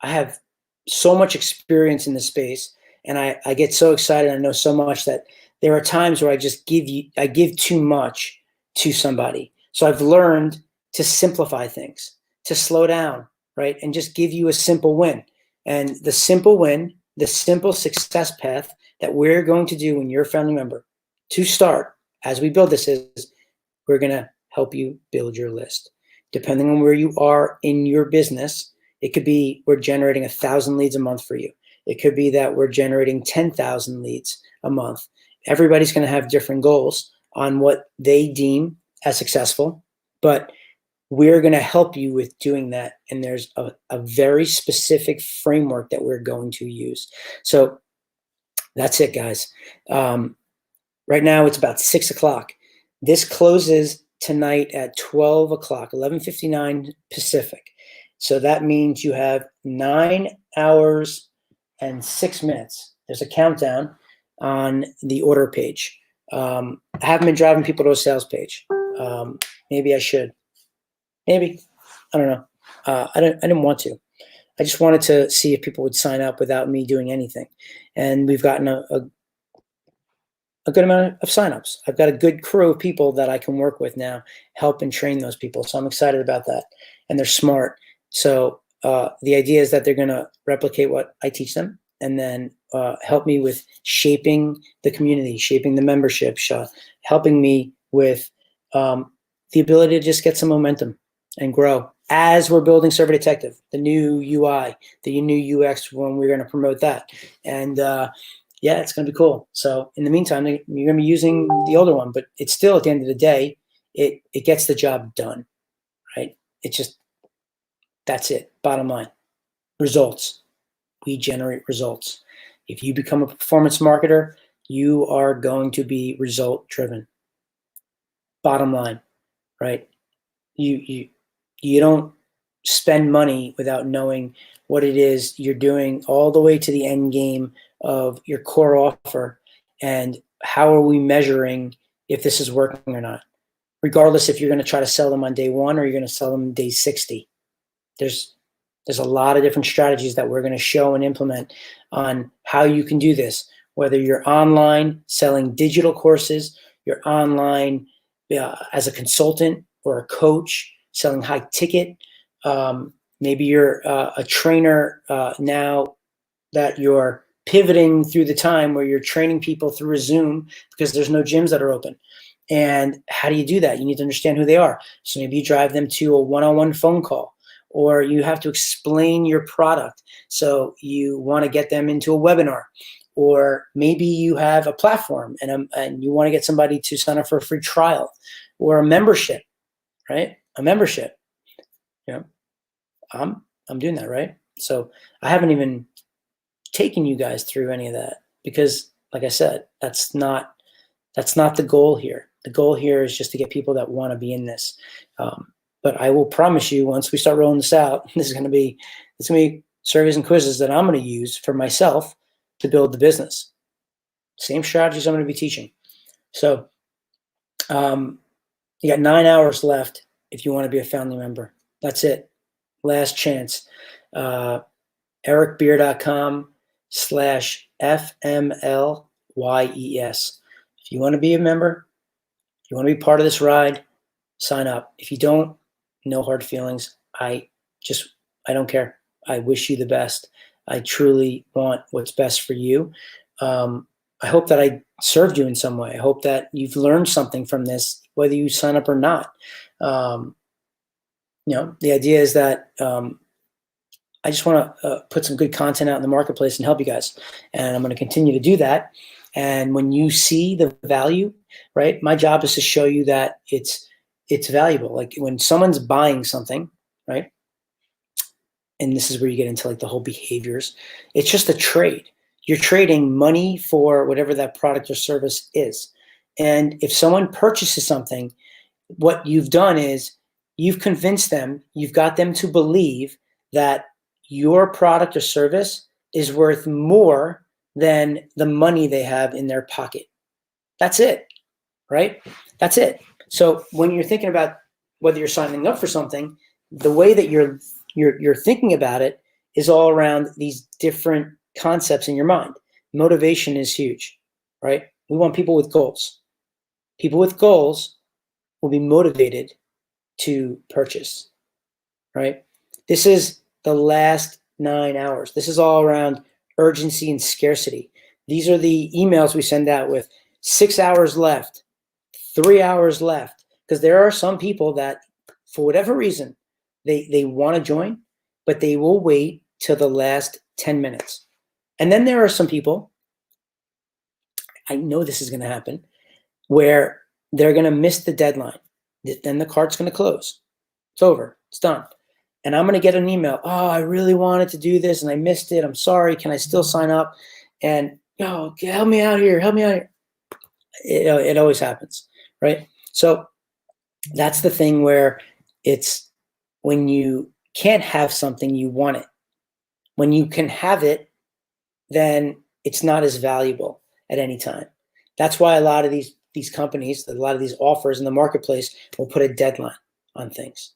have so much experience in this space, and I get so excited. I know so much that there are times where I give too much to somebody. So I've learned to simplify things, to slow down, right? And just give you a simple win. And the simple win, the simple success path that we're going to do when you're a family member to start as we build this is we're going to help you build your list. Depending on where you are in your business, it could be we're generating 1,000 leads a month for you. It could be that we're generating 10,000 leads a month. Everybody's going to have different goals on what they deem as successful, but we're going to help you with doing that. And there's a very specific framework that we're going to use. So that's it, guys. Right now it's about 6 o'clock. This closes tonight at 12 o'clock, 11:59 Pacific. So that means you have 9 hours and 6 minutes. There's a countdown on the order page. I haven't been driving people to a sales page. Maybe I should. Maybe. I don't know. I didn't want to. I just wanted to see if people would sign up without me doing anything. And we've gotten a good amount of signups. I've got a good crew of people that I can work with now, help and train those people. So I'm excited about that. And they're smart. So the idea is that they're going to replicate what I teach them and then help me with shaping the community, shaping the membership, helping me with the ability to just get some momentum and grow as we're building Server Detective, the new UI, the new UX when we're going to promote that. And yeah, it's going to be cool. So in the meantime, you're going to be using the older one, but it's still at the end of the day, it gets the job done, right? It just, that's it. Bottom line, results. We generate results. If you become a performance marketer, you are going to be result driven. Bottom line, right? You don't spend money without knowing what it is you're doing all the way to the end game of your core offer and how are we measuring if this is working or not, regardless if you're going to try to sell them on day 1 or you're going to sell them on day 60. There's a lot of different strategies that we're going to show and implement on how you can do this, whether you're online selling digital courses, you're online as a consultant or a coach selling high ticket. Maybe you're a trainer now that you're pivoting through the time where you're training people through a Zoom because there's no gyms that are open. And how do you do that? You need to understand who they are. So maybe you drive them to a one-on-one phone call, or you have to explain your product. So you want to get them into a webinar, or maybe you have a platform and you want to get somebody to sign up for a free trial or a membership, right? A membership. You know, I'm doing that, right? So I haven't even taken you guys through any of that because, like I said, that's not the goal here. The goal here is just to get people that want to be in this. But I will promise you, once we start rolling this out, it's going to be surveys and quizzes that I'm going to use for myself to build the business. Same strategies I'm going to be teaching. So you got 9 hours left if you want to be a family member. That's it. Last chance. ericbeer.com/FMLYES. If you want to be a member, if you want to be part of this ride, sign up. If you don't, no hard feelings. I don't care. I wish you the best. I truly want what's best for you. I hope that I served you in some way. I hope that you've learned something from this, whether you sign up or not. The idea is that I just want to put some good content out in the marketplace and help you guys. And I'm going to continue to do that. And when you see the value, right, my job is to show you that it's valuable. Like when someone's buying something, right, and this is where you get into like the whole behaviors, it's just a trade. You're trading money for whatever that product or service is. And if someone purchases something, what you've done is you've convinced them, you've got them to believe that your product or service is worth more than the money they have in their pocket. That's it, right? That's it. So when you're thinking about whether you're signing up for something, the way that you're thinking about it is all around these different concepts in your mind. Motivation is huge, right? We want people with goals. People with goals will be motivated to purchase, right? This is the last 9 hours. This is all around urgency and scarcity. These are the emails we send out with 6 hours left, 3 hours left, because there are some people that, for whatever reason, they want to join, but they will wait till the last 10 minutes. And then there are some people, I know this is going to happen, where they're going to miss the deadline. Then the cart's going to close. It's over. It's done. And I'm going to get an email. Oh, I really wanted to do this and I missed it. I'm sorry. Can I still sign up? And, oh, help me out here. Help me out here. It always happens, right? So that's the thing where it's when you can't have something, you want it. When you can have it, then it's not as valuable at any time. That's why a lot of these companies, a lot of these offers in the marketplace will put a deadline on things,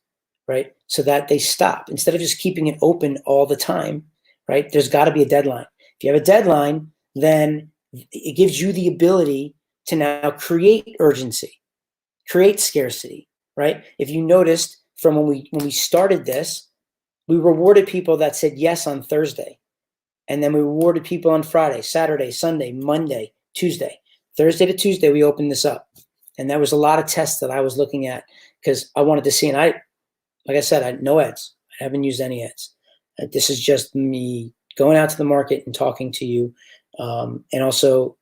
right? So that they stop. Instead of just keeping it open all the time, right? There's got to be a deadline. If you have a deadline, then it gives you the ability to now create urgency, create scarcity, right? If you noticed from when we started this, we rewarded people that said yes on Thursday. And then we rewarded people on Friday, Saturday, Sunday, Monday, Tuesday. Thursday to Tuesday, we opened this up. And there was a lot of tests that I was looking at because I wanted to see. And like I said, no ads. I haven't used any ads. This is just me going out to the market and talking to you, and also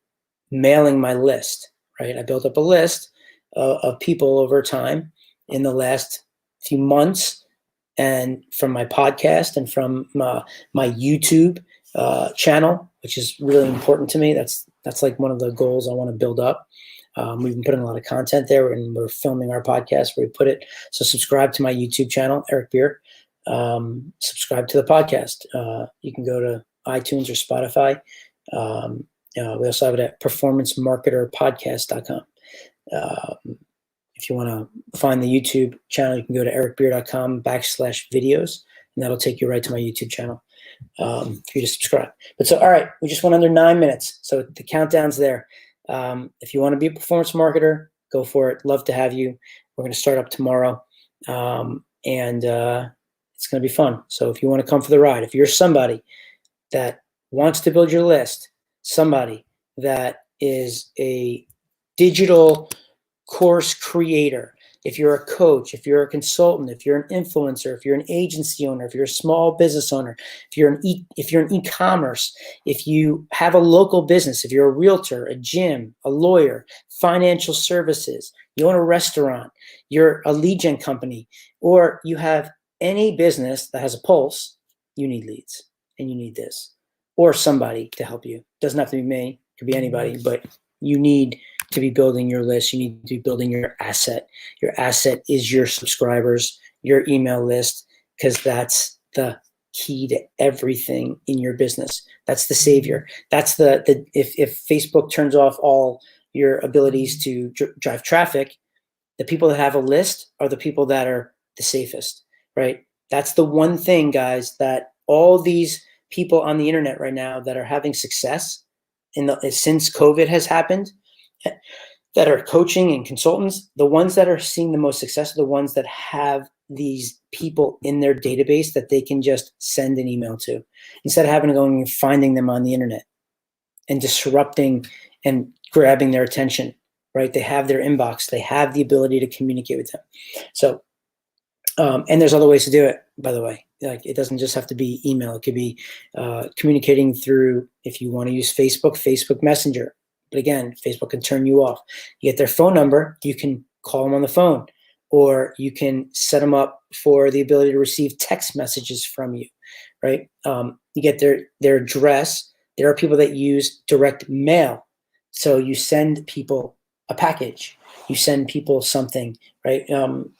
mailing my list, right? I built up a list of people over time in the last few months, and from my podcast and from my YouTube channel, which is really important to me. That's like one of the goals I want to build up. We've been putting a lot of content there, and we're filming our podcast where we put it. So subscribe to my YouTube channel, Eric Beer. Subscribe to the podcast. You can go to iTunes or Spotify. We also have it at performancemarketerpodcast.com. If you want to find the YouTube channel, you can go to ericbeer.com/videos, and that'll take you right to my YouTube channel for you to subscribe. But so, all right, we just went under 9 minutes. So the countdown's there. If you want to be a performance marketer, go for it. Love to have you. We're going to start up tomorrow. And it's going to be fun. So if you want to come for the ride, if you're somebody that wants to build your list, somebody that is a digital course creator, if you're a coach, if you're a consultant, if you're an influencer, if you're an agency owner, if you're a small business owner, if you're an e-commerce, if you have a local business, if you're a realtor, a gym, a lawyer, financial services, you own a restaurant, you're a lead gen company, or you have any business that has a pulse, you need leads and you need this or somebody to help you. Doesn't have to be me, it could be anybody, but you need to be building your list. You need to be building your asset. Your asset is your subscribers, your email list, because that's the key to everything in your business. That's the savior. That's if Facebook turns off all your abilities to drive traffic, the people that have a list are the people that are the safest, right? That's the one thing, guys, that all these people on the internet right now that are having success since COVID has happened, that are coaching and consultants, the ones that are seeing the most success are the ones that have these people in their database that they can just send an email to, instead of having to go and finding them on the internet and disrupting and grabbing their attention, right? They have their inbox. They have the ability to communicate with them. So, and there's other ways to do it, by the way. Like, it doesn't just have to be email. It could be communicating through, if you want to use Facebook Messenger. But again, Facebook can turn you off. You get their phone number, you can call them on the phone, or you can set them up for the ability to receive text messages from you, right? You get their address. There are people that use direct mail. So you send people a package, you send people something, right?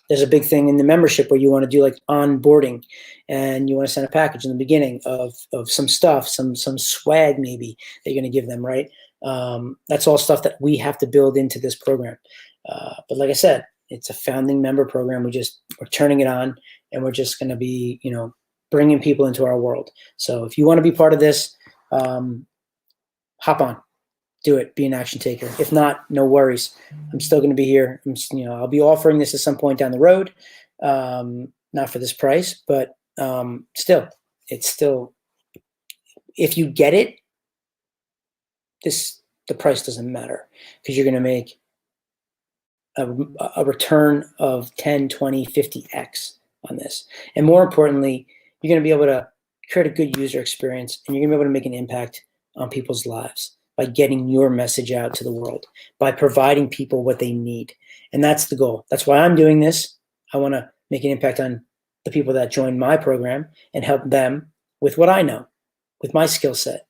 There's a big thing in the membership where you want to do like onboarding, and you want to send a package in the beginning of some stuff, some swag maybe that you're going to give them, right? That's all stuff that we have to build into this program. But like I said, it's a founding member program. We're turning it on, and we're just going to be, bringing people into our world. So if you want to be part of this, hop on, do it, be an action taker. If not, no worries. I'm still going to be here. I'll be offering this at some point down the road. Not for this price, but still, it's still, if you get it, the price doesn't matter, because you're going to make a return of 10, 20, 50x on this. And more importantly, you're going to be able to create a good user experience, and you're going to be able to make an impact on people's lives by getting your message out to the world, by providing people what they need. And that's the goal. That's why I'm doing this. I want to make an impact on the people that join my program and help them with what I know, with my skill set.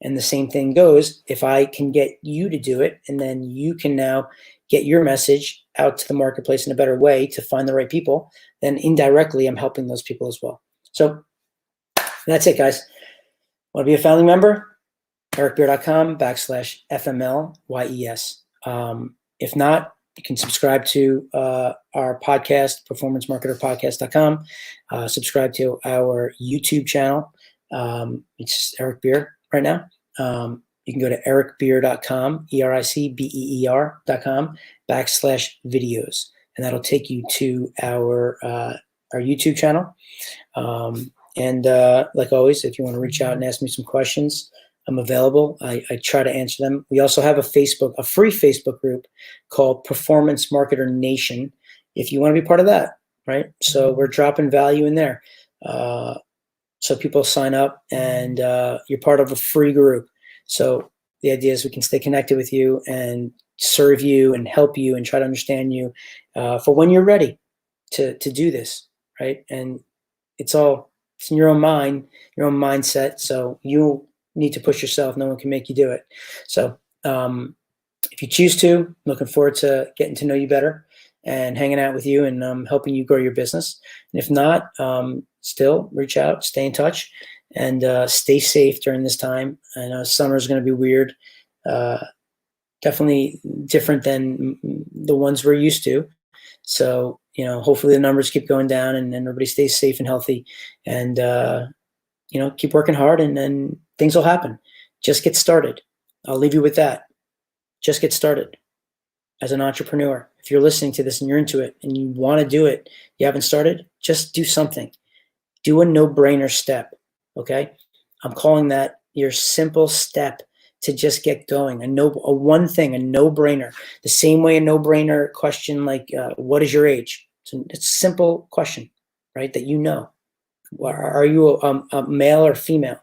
And the same thing goes, if I can get you to do it, and then you can now get your message out to the marketplace in a better way to find the right people, then indirectly I'm helping those people as well. So that's it, guys. Want to be a founding member? ericbeer.com/FMLYES. If not, you can subscribe to our podcast, performancemarketerpodcast.com. Subscribe to our YouTube channel. It's Eric Beer right now. You can go to ericbeer.com, ericbeer.com /videos, and that'll take you to our YouTube channel. And like always, if you want to reach out and ask me some questions, I'm available. I try to answer them. We also have a free Facebook group called Performance Marketer Nation, if you want to be part of that, right? So we're dropping value in there. So people sign up, and you're part of a free group. So the idea is we can stay connected with you and serve you and help you and try to understand you for when you're ready to do this, right? And it's in your own mind, your own mindset. So you need to push yourself. No one can make you do it. So if you choose to, I'm looking forward to getting to know you better and hanging out with you and helping you grow your business. And if not, still reach out, stay in touch, and stay safe during this time. I know summer is going to be weird, definitely different than the ones we're used to. So, hopefully the numbers keep going down and everybody stays safe and healthy, and, keep working hard, and then things will happen. Just get started. I'll leave you with that. Just get started as an entrepreneur. If you're listening to this and you're into it and you want to do it, you haven't started, just do something. Do a no-brainer step, okay? I'm calling that your simple step to just get going. A no-brainer. The same way a no-brainer question like, what is your age? It's a simple question, right, that you know. Are you a male or female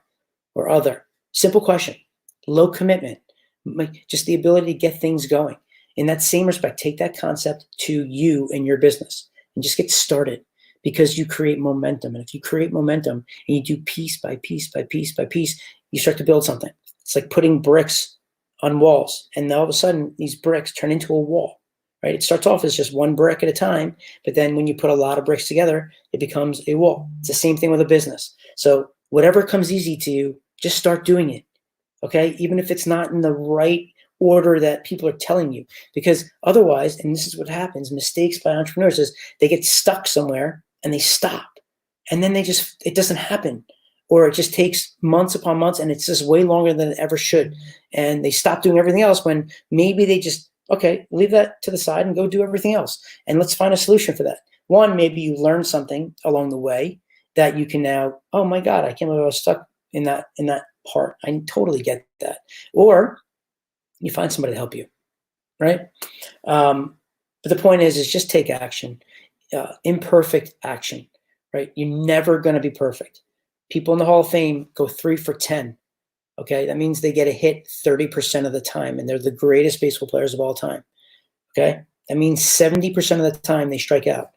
or other? Simple question. Low commitment. Just the ability to get things going. In that same respect, take that concept to you and your business and just get started, because you create momentum. And if you create momentum and you do piece by piece by piece by piece, you start to build something. It's like putting bricks on walls, and all of a sudden these bricks turn into a wall, right? It starts off as just one brick at a time, but then when you put a lot of bricks together, it becomes a wall. It's the same thing with a business. So whatever comes easy to you, just start doing it, okay? Even if it's not in the right order that people are telling you, because otherwise, and this is what happens, mistakes by entrepreneurs is they get stuck somewhere and they stop, and then it doesn't happen, or it just takes months upon months, and it's just way longer than it ever should, and they stop doing everything else when maybe they just, okay, leave that to the side and go do everything else, and let's find a solution for that. One, maybe you learn something along the way that you can now, oh my God, I can't believe I was stuck in that part. I totally get that. Or you find somebody to help you, right? But the point is just take action, imperfect action, right? You're never going to be perfect. People in the Hall of Fame go 3 for 10. Okay, that means they get a hit 30% of the time, and they're the greatest baseball players of all time. Okay, that means 70% of the time they strike out.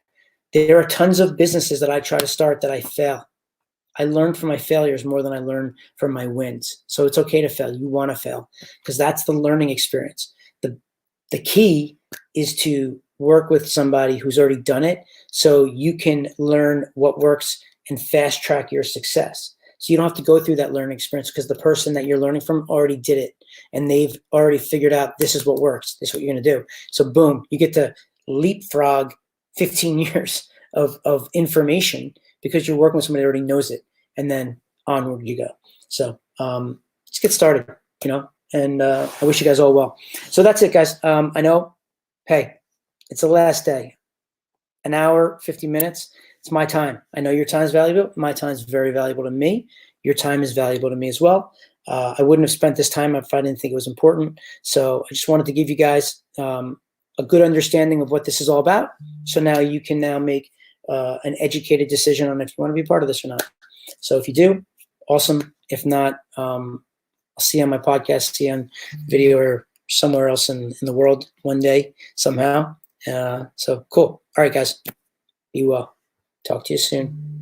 There are tons of businesses that I try to start that I fail. I learn from my failures more than I learn from my wins. So it's okay to fail. You want to fail, because that's the learning experience. The key is to work with somebody who's already done it, so you can learn what works and fast track your success. So you don't have to go through that learning experience, because the person that you're learning from already did it, and they've already figured out this is what works. This is what you're going to do. So boom, you get to leapfrog 15 years of information, because you're working with somebody that already knows it, and then onward you go. So let's get started, and I wish you guys all well. So that's it, guys. I know, hey, it's the last day. An hour, 50 minutes. It's my time. I know your time is valuable. My time is very valuable to me. Your time is valuable to me as well. I wouldn't have spent this time if I didn't think it was important. So I just wanted to give you guys a good understanding of what this is all about. So now you can now make an educated decision on if you want to be part of this or not. So if you do, awesome. If not, I'll see you on my podcast, see you on video or somewhere else in the world one day somehow. So cool. All right, guys. Be well. Talk to you soon.